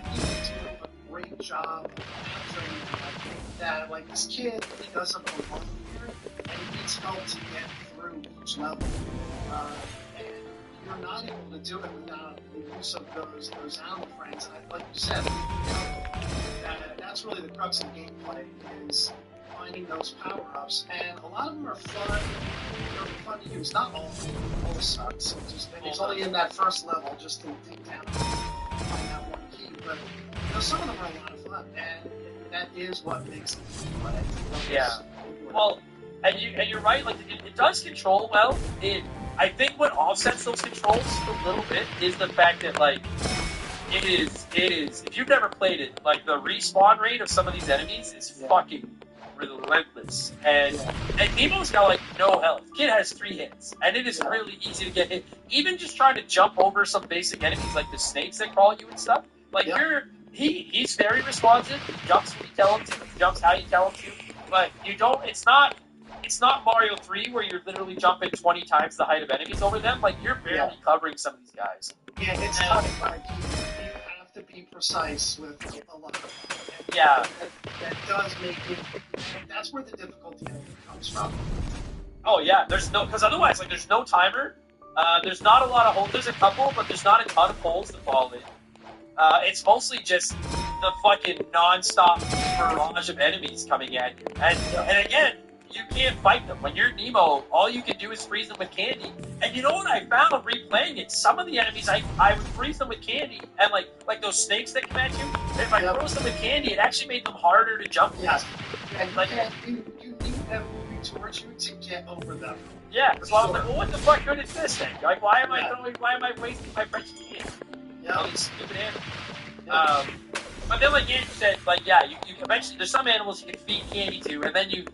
He needs to do a great job of capturing that, like, this kid, he doesn't belong here, and he needs help to get through each level. And you're not able to do it without the use of those animal friends. And like you said, that's really the crux of gameplay, is finding those power-ups, and a lot of them are fun. They're fun to use. Not all sucks. It's only in that first level just to take down find that one key. But some of them are a lot of fun, and that is what makes it play. Yeah. Well, and you're right. Like, it does control well. I think what offsets those controls a little bit is the fact that, like, it is, if you've never played it, like, the respawn rate of some of these enemies is fucking relentless. And Nemo's got, like, no health. Kid has 3 hits, and it is really easy to get hit. Even just trying to jump over some basic enemies, like the snakes that crawl at you and stuff, like, he's very responsive. He jumps when you tell him to, he jumps how you tell him to, but you don't, it's not Mario 3 where you're literally jumping 20 times the height of enemies over them. Like, you're barely covering some of these guys. Yeah, it's tough. Like, you have to be precise with a lot of them. That does make it. That's where the difficulty comes from. Oh yeah, because otherwise, like, there's no timer. There's not a lot of holes. There's a couple, but there's not a ton of holes to fall in. It's mostly just the fucking non-stop barrage of enemies coming at you. And again, you can't fight them. When you're Nemo, all you can do is freeze them with candy. And you know what I found replaying it? Some of the enemies, I would freeze them with candy, and like those snakes that come at you, if I froze them with candy, it actually made them harder to jump past. And like, you need them moving towards you to get over them. Yeah, so I was like, well, what the fuck good is this thing? Like, why am I wasting my precious candy? All these stupid animals. But then, like Andrew said, like, yeah, you eventually, there's some animals you can feed candy to, and then you,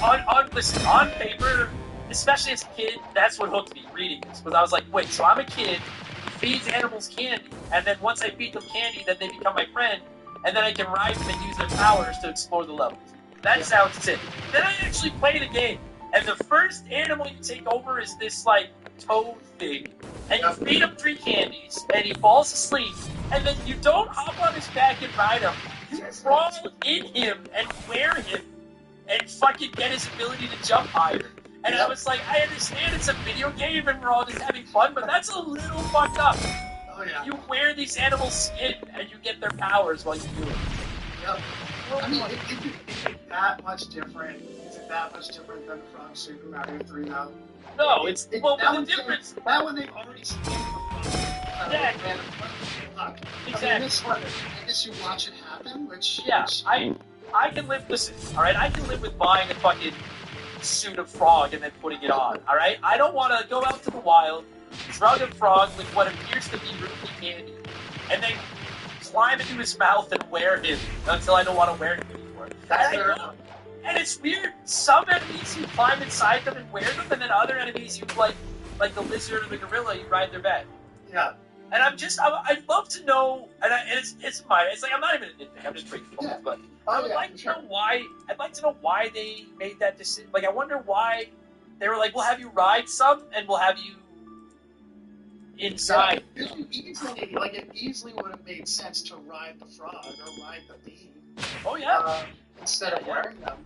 on paper, especially as a kid, that's what hooked me reading this. Because I was like, wait, so I'm a kid who feeds animals candy, and then once I feed them candy, then they become my friend, and then I can ride them and use their powers to explore the levels. That sounds sick. Then I actually played a game, and the first animal you take over is this, like, toad thing, and you feed him 3 candies, and he falls asleep, and then you don't hop on his back and ride him. You crawl in him and wear him, and fucking get his ability to jump higher. And I was like, I understand it's a video game and we're all just having fun, but that's a little fucked up. Oh, yeah. You wear these animals' skin and you get their powers while you do it. Yep. I mean, is it that much different? Is it that much different than from Super Mario 3 now? No, it's well, the difference. That one they've already seen Exactly. Exactly. I mean, this one, I guess you watch it happen, which I can live. Listen, all right. I can live with buying a fucking suit of frog and then putting it on. All right. I don't want to go out to the wild, drug a frog with what appears to be rupee candy, and then climb into his mouth and wear him until I don't want to wear him anymore. And it's weird. Some enemies you climb inside them and wear them, and then other enemies you like the lizard or the gorilla, you ride their back. Yeah. And I'd love to know, and it's like I'm not even a nitpick. I'm just pretty full, but I would like to know why. I'd like to know why they made that decision. Like, I wonder why they were like, "We'll have you ride some, and we'll have you inside." Yeah, it easily would have made sense to ride the frog or ride the bee. Oh yeah. Instead of wearing them.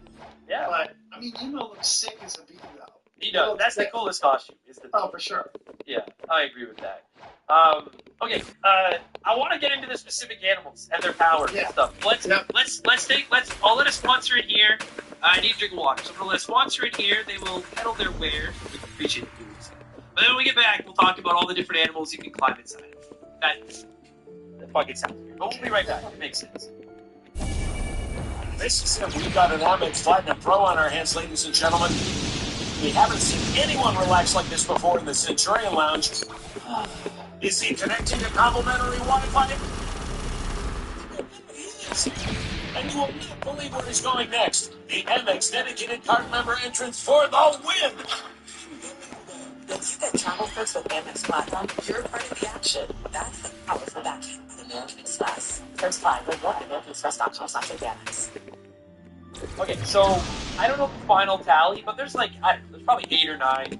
Yeah. But I mean, Nemo looks sick as a bee, though. He does. That's the coolest costume. For sure. Yeah, I agree with that. Okay. I want to get into the specific animals and their powers and stuff. Let's I'll let a sponsor in here. I need to drink water, so I'm gonna let a sponsor in here. They will peddle their wares. We appreciate the food. But then when we get back, we'll talk about all the different animals you can climb inside of. That fucking sounds weird. But we'll be right back. It makes sense. This is it. We've got an Amex Platinum Pro on our hands, ladies and gentlemen. We haven't seen anyone relax like this before in the Centurion Lounge. Is he connecting to complimentary Wi-Fi? And you will not believe where he's going next. The Amex dedicated card member entrance for the win! Once you get travel perks with Amex Platinum, you're part of the action. That's the powerful backing of American Express. First five, learn more at americanexpress.com/Amex. Okay, so I don't know the final tally, but there's there's probably 8 or 9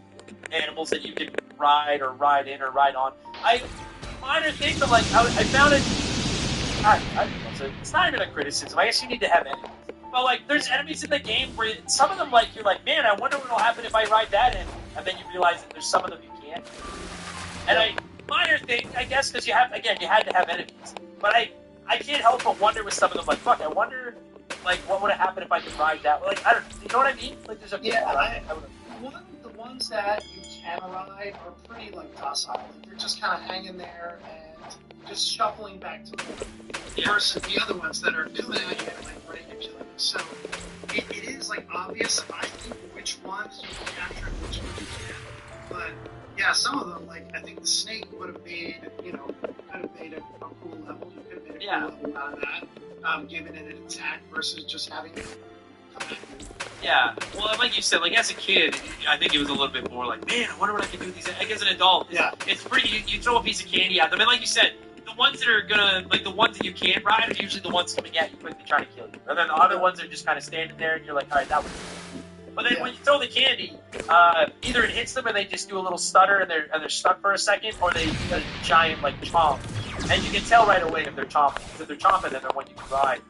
animals that you can ride or ride in or ride on. Minor thing, but I found it. It's not even a criticism. I guess you need to have enemies. But there's enemies in the game where some of them you're like, man, I wonder what will happen if I ride that in, and then you realize that there's some of them you can't. And minor thing, I guess, because you had to have enemies. But I can't help but wonder with some of them, fuck, I wonder. What would have happened if I could ride that? I don't. You know what I mean? There's a the ones that you can ride are pretty docile. They're just kind of hanging there and just shuffling back to forth. Versus the other ones that are coming at you and ready to kill you. So it is obvious, I think, which ones you can capture and which ones you can't. But yeah, some of them, like I think the snake would have made, could have made a cool level. You could have made a cool level out of that, giving it an attack versus just having it come at you. Yeah, well, like you said, like as a kid, I think it was a little bit more like, man, I wonder what I can do with these. Like as an adult, it's pretty. You throw a piece of candy at them, and like you said, the ones that are gonna, like the ones that you can't ride, are usually the ones coming at you quickly trying to kill you, and then the other ones are just kind of standing there, and you're like, all right, that was. But then when you throw the candy, either it hits them and they just do a little stutter and they're stuck for a second, or they do a giant like chomp, and you can tell right away if they're chomping. If they're chomping, then they're one you can ride.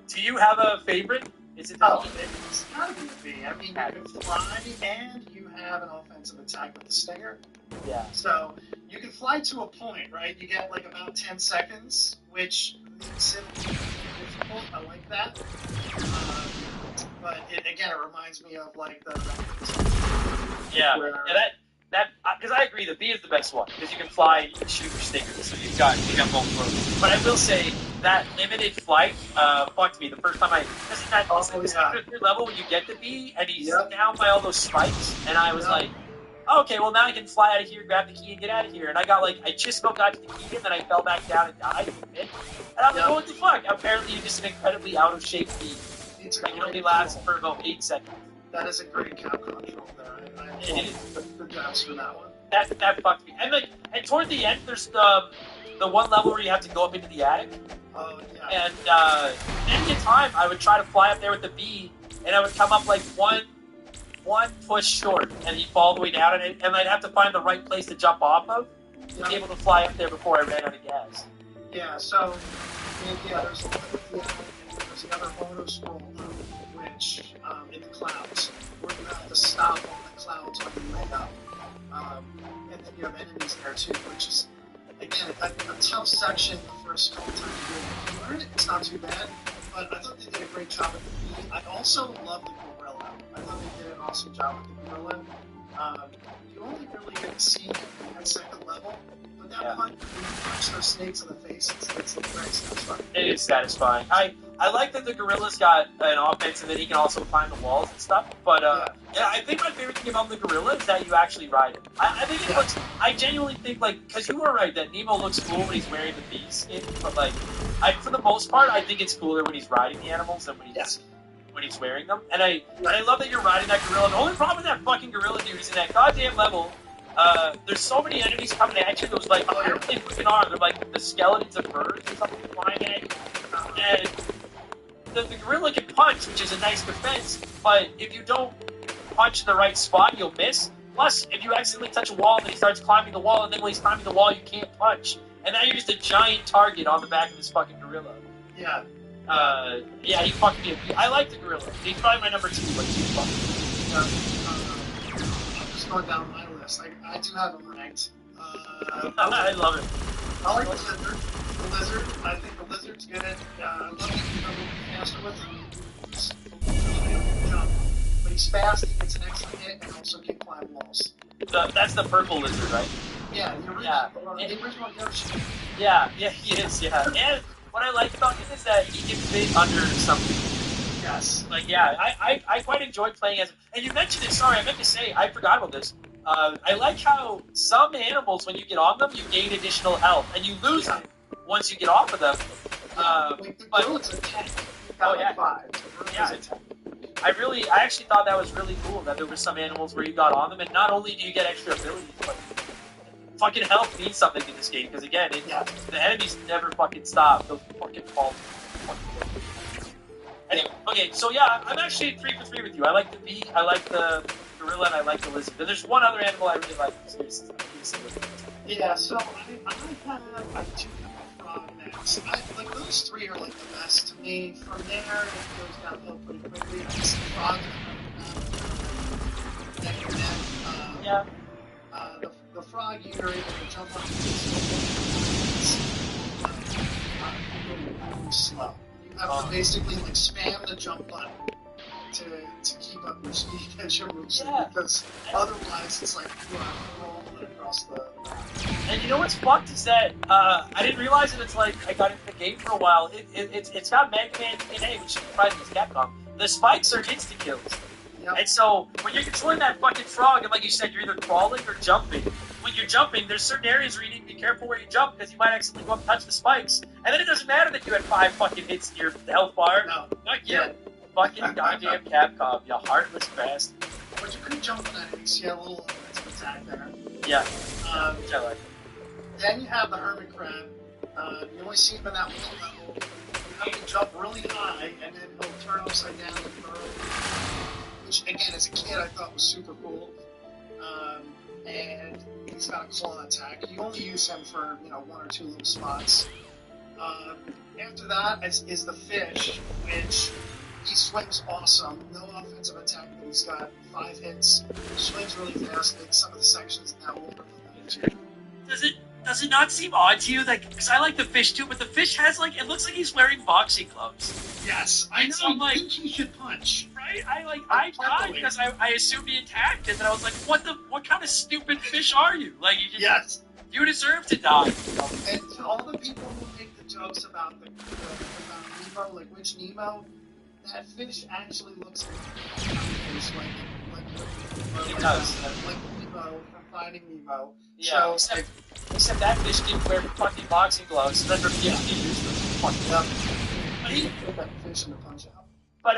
Do you have a favorite? Is it the bee? It's gotta be the bee. I mean, you can fly and you have an offensive attack with the stinger. Yeah. So you can fly to a point, right? You get like about 10 seconds, which makes it difficult. I like that. But it reminds me of like the. That because I agree, the bee is the best one because you can fly and you can shoot your stingers, so you got both worlds. But I will say that limited flight fucked me the first time because in that third level when you get the bee and he's down by all those spikes, and I was like, oh, okay, well now I can fly out of here, grab the key, and get out of here. And I just got to the key, and then I fell back down and died. And I was like, what the fuck? Apparently, you're just an incredibly out of shape bee. It can only last for about 8 seconds. That is a great cap control there. I the devs for that one. That fucked me. And toward the end, there's the one level where you have to go up into the attic. Oh yeah. And any time I would try to fly up there with the bee, and I would come up like one push short, and he'd fall all the way down, and I'd have to find the right place to jump off of to be able to fly up there before I ran out of gas. Yeah. So there's the other photo scroll which in the clouds, where you have to stop on the clouds when you light up. And then you have enemies there too, which is, again, a tough section the first couple times you learn it. It's not too bad, but I thought they did a great job with the bee. I also love the gorilla. I thought they did an awesome job with the gorilla. You only really get to see him in that second level, but that punch, when you punch those snakes in the face, it's very satisfying. It is satisfying. I like that the gorilla's got an offense and that he can also climb the walls and stuff. But I think my favorite thing about the gorilla is that you actually ride it. I think it looks. I genuinely think because you were right that Nemo looks cool when he's wearing the bee skin, but for the most part, I think it's cooler when he's riding the animals than when he's wearing them. And I love that you're riding that gorilla. The only problem with that fucking gorilla dude is in that goddamn level. There's so many enemies coming at you. Those I don't know what they are. They're like the skeletons of birds or something flying at you. And the gorilla can punch, which is a nice defense, but if you don't punch in the right spot, you'll miss. Plus, if you accidentally touch a wall, then he starts climbing the wall, and then when he's climbing the wall, you can't punch. And now you're just a giant target on the back of this fucking gorilla. Yeah. He fucked me. I like the gorilla. He's probably my number 2, but he's fucking. I'm just going down my list. I do have him ranked. I love it. I like the lizard. I think the lizard's good. I love it. Faster with him. Jump. But he's fast, he gets an extra hit, and also can climb walls. That's the purple lizard, right? Yeah, the original Yoshi. Yeah, he is, And what I like about him is that he can fit under something. Yes. I quite enjoyed playing as him. And you mentioned it, sorry, I meant to say, I forgot about this. I like how some animals, when you get on them, you gain additional health, and you lose it once you get off of them. But it's a 10. Like 5. I actually thought that was really cool that there were some animals where you got on them, and not only do you get extra abilities, but fucking health means something in this game, because again, the enemies never fucking stop. They'll fucking fall. Anyway, okay, so I'm actually 3 for 3 with you. I like the bee, I like the gorilla, and I like the lizard. And there's one other animal I really like. Yeah, so I do have a frog next. Those 3 are like the best to me. From there, it goes downhill pretty quickly. I see frog the frog, you're able to jump on really slow. You have to basically spam the jump button to keep up your speed as your moves, because otherwise it's like you are rolling across the map. And you know what's fucked is that I didn't realize it until I got into the game for a while. It's got Mega Man DNA, which surprised me, it's Capcom. The spikes are insta kills. Yep. And so when you're controlling that fucking frog, and like you said, you're either crawling or jumping. When you're jumping, there's certain areas where you need to be careful where you jump because you might accidentally go up and touch the spikes. And then it doesn't matter that you had 5 fucking hits in your health bar. No. Fuck you. Fucking goddamn Capcom, you heartless bastard. But you could jump on that and see a little offensive attack there. Yeah. Which I like. Then you have the hermit crab. You only see him in that one level. You have to jump really high, and then he'll turn upside down and burrow. Which, again, as a kid, I thought was super cool. And he's got a claw attack. You only use him for, 1 or 2 little spots. After that is the fish, which he swims awesome. No offensive attack, but he's got 5 hits. Swims really fast. Makes some of the sections in that water. Does it not seem odd to you? Because I like the fish too, but the fish has it looks like he's wearing boxing gloves. Yes, I know. So, I think he should punch. Right? I thought because I assumed he attacked, and then I was like, what kind of stupid fish are you? Yes. You deserve to die. And to all the people who make the jokes about about Nemo, like which Nemo, that fish actually looks like It does. Like Nemo from Finding Nemo. Yeah. So, except that fish didn't wear fucking boxing gloves. So then refused to use them. Fucking up. But he put that fish in the punch out. But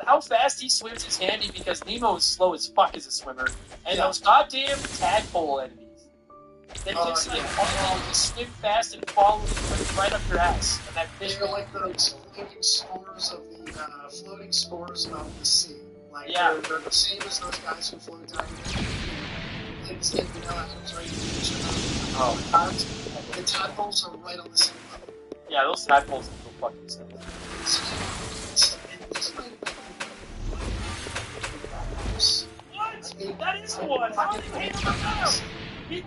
how fast he swims is handy because Nemo is slow as fuck as a swimmer, and those goddamn tadpole enemies. They just just swim fast and follow right up your ass. And that fish. They're like those floating spores of the sea. They're the same as those guys who float down. Things that atoms right in the tadpoles are right on the same level. Yeah, those tadpoles are so fucking silly. What? That is the one. How do you hate him now?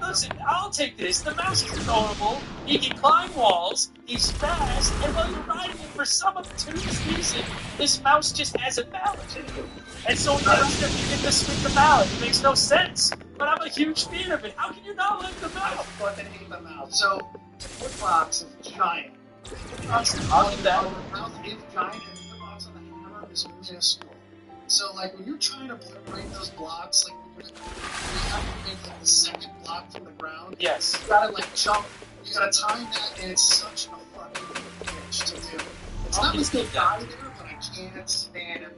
Listen, I'll take this. The mouse is adorable. He can climb walls. He's fast. And while you're riding him for some obtuse reason, this mouse just has a mallet. And so when you get to swing the mallet, it makes no sense. But I'm a huge fan of it. How can you not like the mouse? I fucking hate the mouse. So, the Blox is giant. I'll do that. The mouse is giant, and the Blox on the hammer is minuscule. So, when you're trying to break those blocks, you have to make the second block from the ground. Yes. You gotta jump. You gotta time that, and it's such a fucking bitch to do. It's not like they die there, but I can't stand it.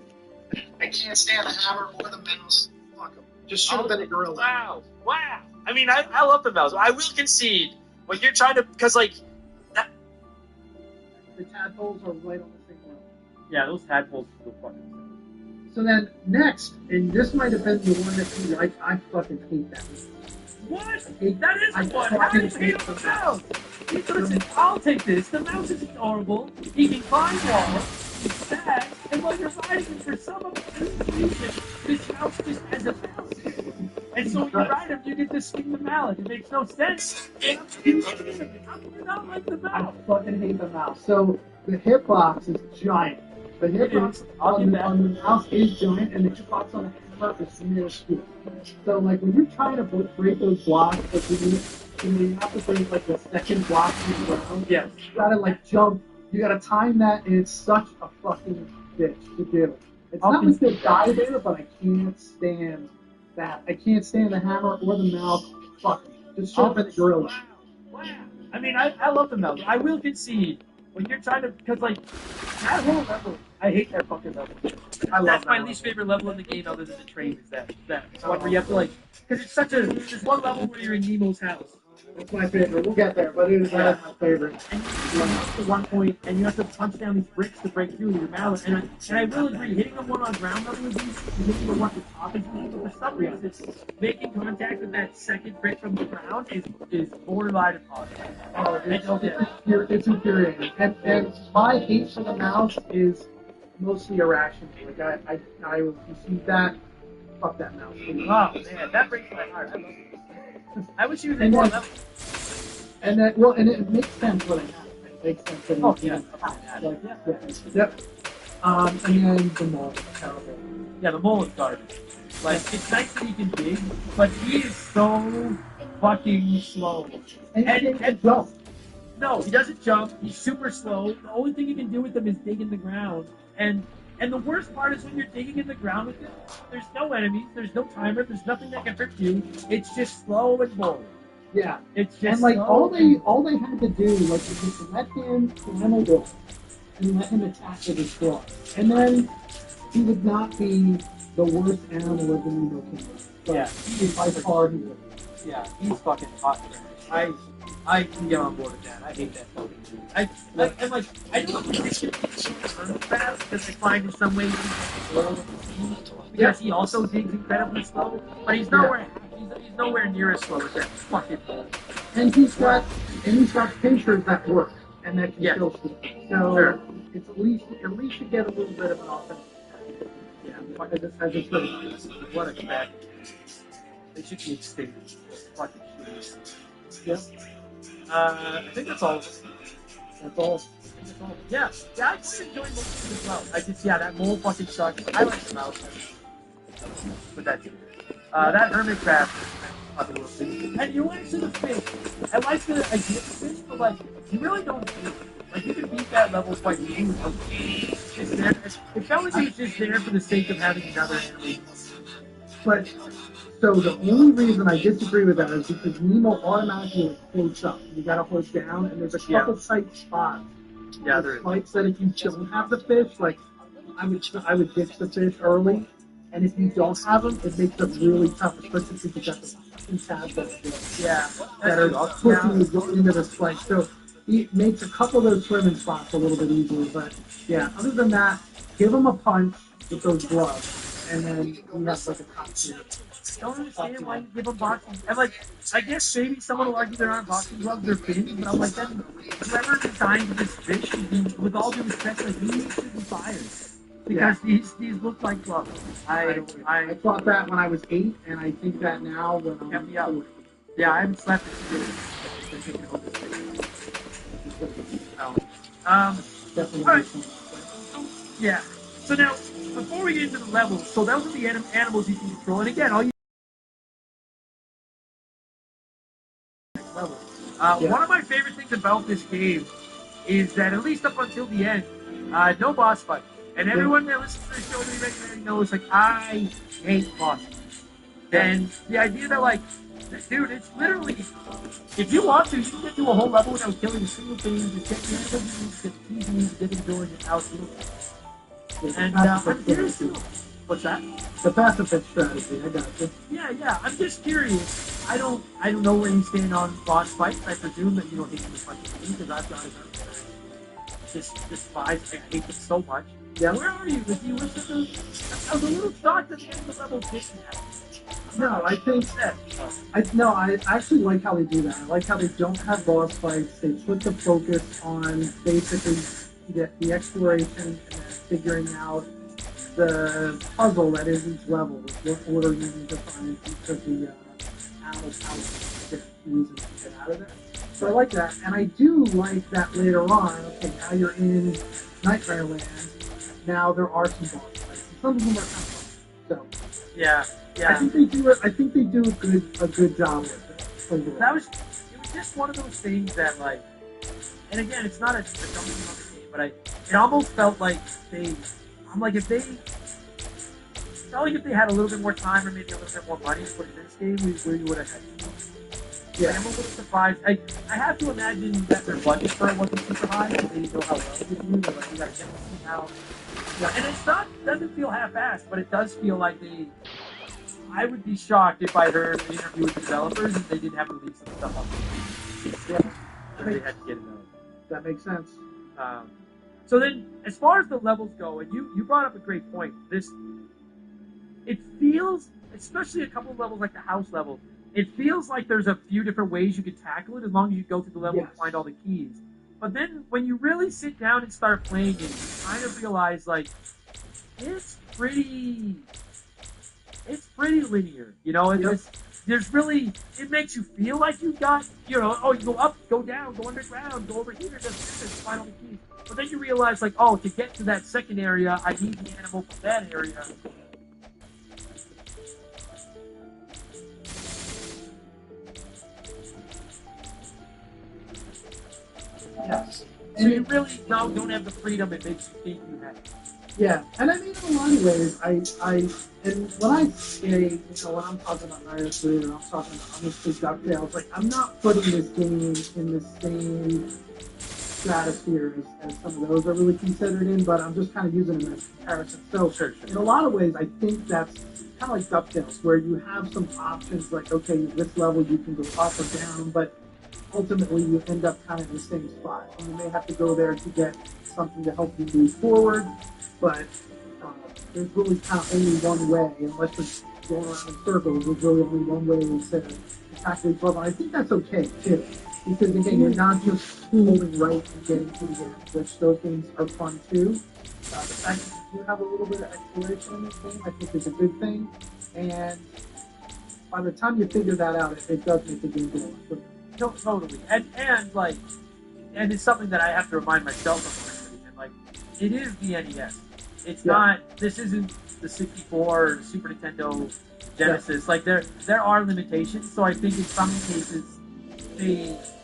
I can't stand the hammer or the mouse. Fuck them. Just should have been a gorilla. Wow. I mean, I love the mouse. I will concede when you're trying to, because that. The tadpoles are right on the same level. Yeah, those tadpoles are so fucking. So then, next, and this might have been the one that you like, I fucking hate that one. What? That is the one. How do you hate the mouse? Listen, I'll take this. The mouse is adorable. He can climb walls. He's fast. And while you're riding him for some obscene reason, this mouse just has a mouse. And so when you ride him, you get to swing the mallet. It makes no sense. How can you not like the mouse? I fucking hate the mouse. So, the hitbox is giant. The hitbox on the mouse is giant, and the hitbox on the hammer is minuscule. So, when you're trying to break those blocks, you have to break, the second block from the ground. Yes. You gotta, jump. You gotta time that, and it's such a fucking bitch to do. It's not like they die there, but I can't stand that. I can't stand the hammer or the mouse. Fuck. Just should have been a gorilla. Wow. I mean, I love the mouse. I will concede. When you're trying to, because that whole level, I hate that fucking level. That's my least favorite level in the game, other than the train. Is that one where you have to because it's there's one level where you're in Nemo's house. That's my favorite. We'll get there, but that is my favorite. And you get to one point, and you have to punch down these bricks to break through your mallet. And I will agree, hitting them one on ground level is easy, and hitting the one at the top is easy. But for some reason, making contact with that second brick from the ground is borderline impossible. Oh, it's infuriating. And my hate for the mouse is mostly irrational. I will concede that. Fuck that mouse. Oh man, that breaks my heart. I love it. I wish you had more level. And it makes sense what I have. It makes sense what I have. Yep. And then the mole. Terrible. Yeah, the mole is garbage. It's nice that he can dig, but he is so fucking slow. And jump. No, he doesn't jump. He's super slow. The only thing you can do with him is dig in the ground. And And the worst part is when you're digging in the ground with it, there's no enemies, there's no timer, there's nothing that can hurt you. It's just slow and boring. Yeah. It's just And like slow all they had to do was to just let him climb a wall and let him attack with his claws. And then he would not be the worst animal of the Nemo Kingdom. But Yeah. he's by far he is. Yeah, he's fucking hot. I can get on board with that. I hate that fucking dude. I don't appreciate the fast because I find in some ways because he also digs incredibly slow, but he's nowhere near as slow as that fucking. And he's got pinchers that work and that can kill people. So Sure. it's at least you get a little bit of an offense. Yeah, As a trade. what a bad. They should be extinct. Fucking shit. Yeah. I think that's all. That's all. Yeah, I just enjoy most of it as well. That mole fucking sucks. I like the mouse. But that's it. That hermit crab fucking little thing. And you went to the fish. I like the idea of the fish, but like, you really don't feel it. Like, you can beat that level quite easily. It's there. It felt like it was just there for the sake of having another enemy. But so the only reason I disagree with that is because Nemo automatically like, floats up. You gotta hold down, and there's a couple tight spots. Yeah, there is. Spike said if you don't have the fish, like I would ditch the fish early, and if you don't have them, it makes it really tough, especially if you got the fucking tadpoles. Yeah, that are pushing you go into the spike. So it makes a couple of those swimming spots a little bit easier. But yeah, other than that, give them a punch with those gloves, and then you have like a top tier. I don't understand why you give them boxing. And like, I guess maybe someone will argue there aren't boxing gloves, they're fins, but I'm like, then whoever designed this fish should be, with all due respect, like, he should be fired. Because these look like gloves. I thought that when I was 8, and I think that now when I'm 40. Yeah, I haven't slept in 2 days. Definitely. Alright. Yeah. So now, before we get into the levels, so those are the animals you can control. And again, all you level. One of my favorite things about this game is that at least up until the end, no boss fight. And everyone that listens to the show me regularly knows, like, I hate boss fights. And the idea that, like, dude, it's literally, if you want to, you can get through a whole level without killing a single thing, just get the animals, get the keys, get enjoying your house. And I'm curious to, what's that? The pacifist strategy, I got you. Yeah, I'm just curious. I don't know where you stand on boss fights. I presume that you don't hate them as much as me, because I've got it. Despise. I hate them so much. Yeah, where are you? If you listen to, I was a little shocked at the end of the level didn't happen. No, I think I actually like how they do that. I like how they don't have boss fights. They put the focus on basically the exploration and then figuring out the puzzle that is each level, what order you need to find each of the animals out to get keys and get out of there. So I like that, and I do like that later on. Okay, now you're in Nightmare Land. Now there are some boss fights. Some of them are kind of fun. So yeah. I think they do it. I think they do a good job with it. It was just one of those things that, like, and again, it's not a dumb game, but it almost felt like I'm like, if they had a little bit more time or maybe a little bit more money to put in this game, we would have had. Yeah, I'm a little surprised. I have to imagine that their budget for it wasn't super high, so they know how well they do. They're like, we gotta get this out. Yeah, and doesn't feel half-assed, but it does feel like I would be shocked if I heard an interview with the developers and they didn't have to leave some stuff up. Yeah, they had to get it out. That makes sense. So then, as far as the levels go, and you brought up a great point. It feels, especially a couple of levels like the house level, it feels like there's a few different ways you could tackle it as long as you go through the level and find all the keys. But then when you really sit down and start playing it, you kind of realize, like, it's pretty linear. You know, it makes you feel like you got, you go up, go down, go underground, go over here, just find all the keys. But then you realize, like, to get to that second area, I need the animal from that area. Yes. So you really don't have the freedom it makes you think you have. Yeah, and I mean, in a lot of ways, and when I say, when I'm talking about Mario 3 or I'm talking about honestly DuckTales, like, I'm not putting this game in the same stratosphere as some of those are really considered in, but I'm just kind of using them as comparison. So, Sure. in a lot of ways, I think that's kind of like DuckTales, where you have some options, like, okay, this level you can go up or down, but ultimately you end up kind of in the same spot. And you may have to go there to get something to help you move forward, but uh, there's really kind of only one way, unless you're going around in circles, there's really only one way to tackle each level. And I think that's okay too. Because again, you're not just holding right and getting to the end, which those games are fun too. The fact that you do have a little bit of exploration in this game, I think, is a good thing. And by the time you figure that out, it does make the game go a lot quicker. No, totally. And like, and it's something that I have to remind myself of. And like, it is the NES. It's not. This isn't the 64 or the Super Nintendo Genesis. Like, there are limitations. So I think in some cases,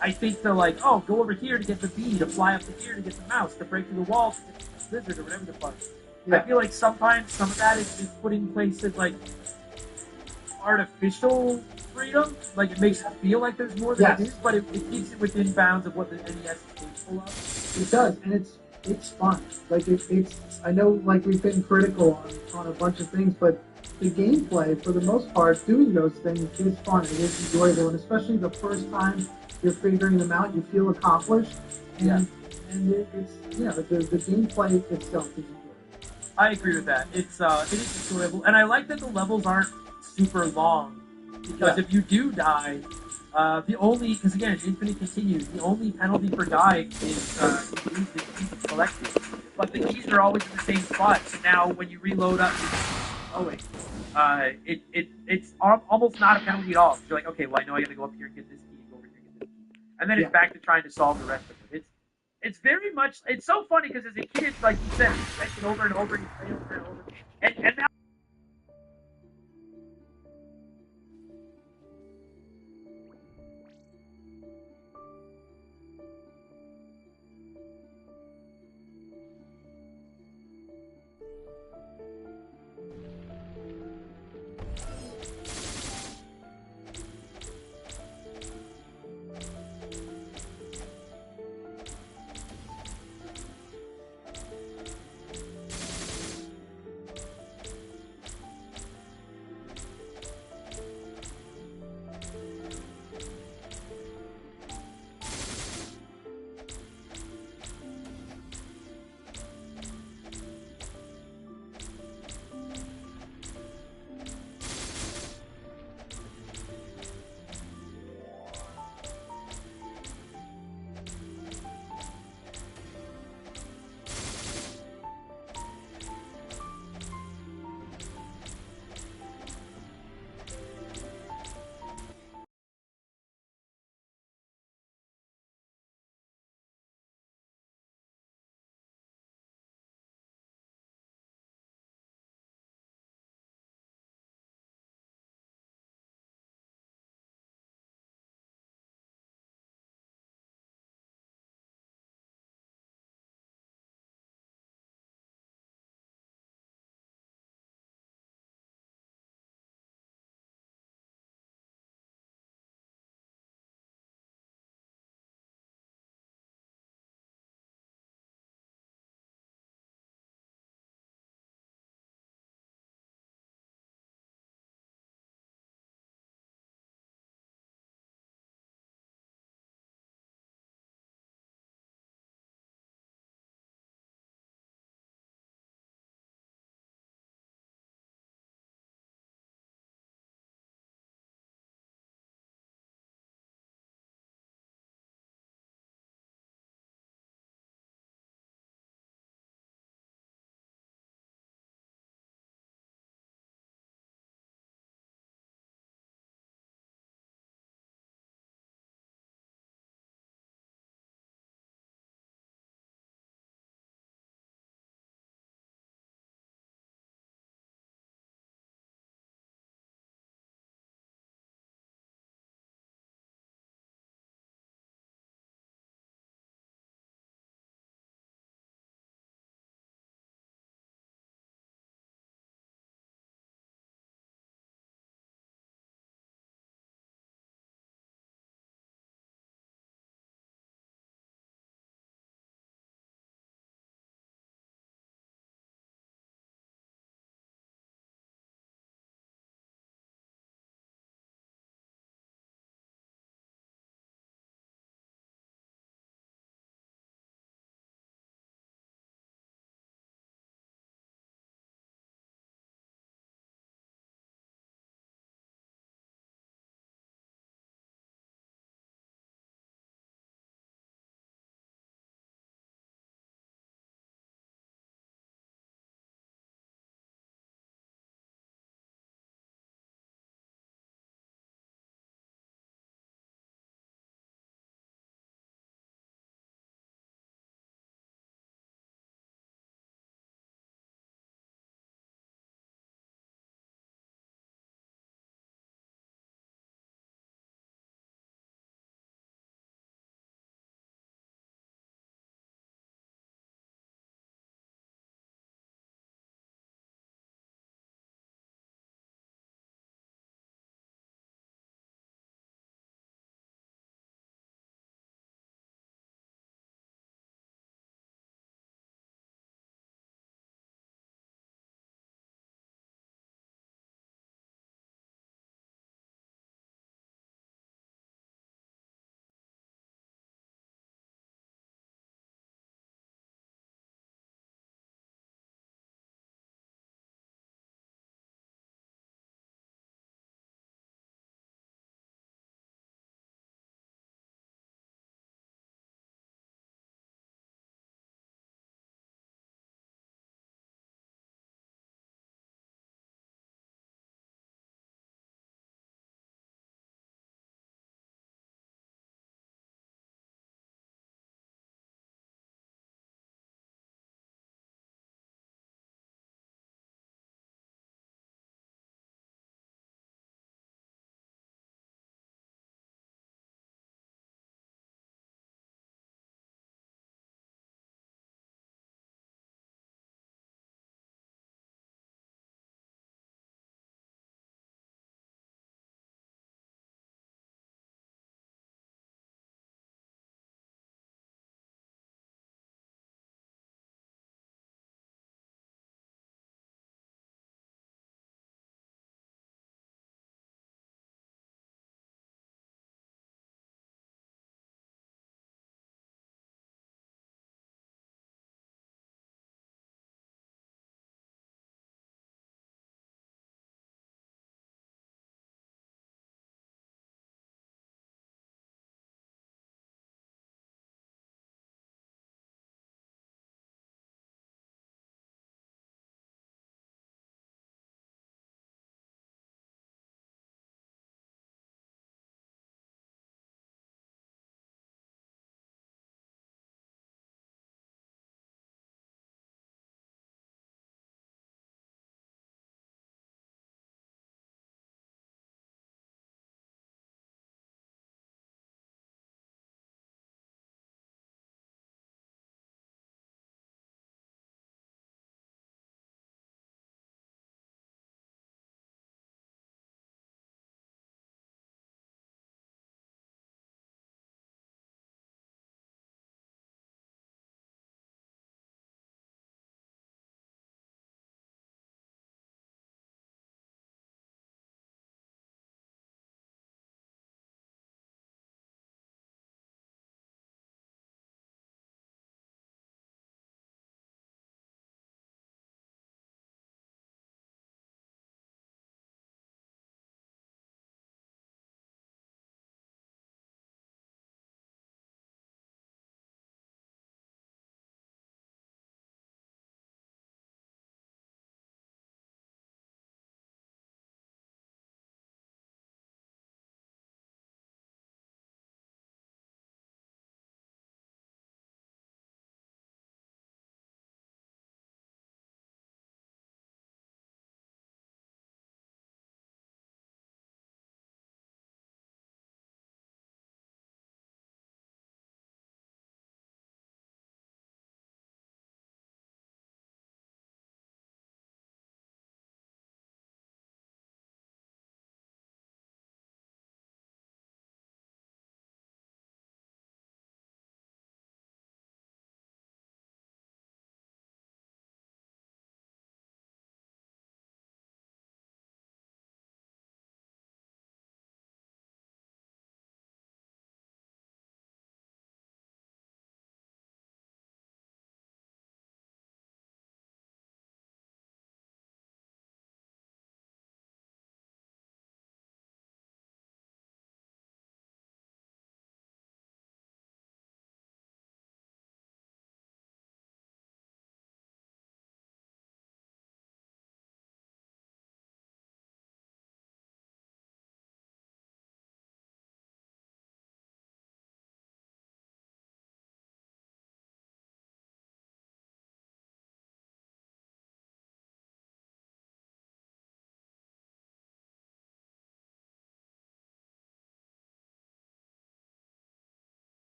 I think they're like, oh, go over here to get the bee, to fly up to here to get the mouse, to break through the wall to get the lizard or whatever the fuck. I feel like sometimes some of that is put in place as like artificial freedom. Like, it makes it feel like there's more than it is, but it keeps it within bounds of what the NES is capable of. It does, and it's fun. Like, it's I know, like, we've been critical on a bunch of things, but the gameplay for the most part, doing those things is fun. It is enjoyable, and especially the first time you're figuring them out, you feel accomplished. And it's the gameplay itself is enjoyable. I agree with that. It is enjoyable, and I like that the levels aren't super long, because if you do die, because again, Infinite continues. The only penalty for dying is you lose the keys you collected, but the keys are always in the same spot. So now when you reload up, it's almost not a penalty at all. You're like, okay, well, I know I got to go up here and get this key, go over here and get this key, and then it's back to trying to solve the rest of it. It's very much. It's so funny because as a kid, like you said, you play it over and over, and you play it over and over, and now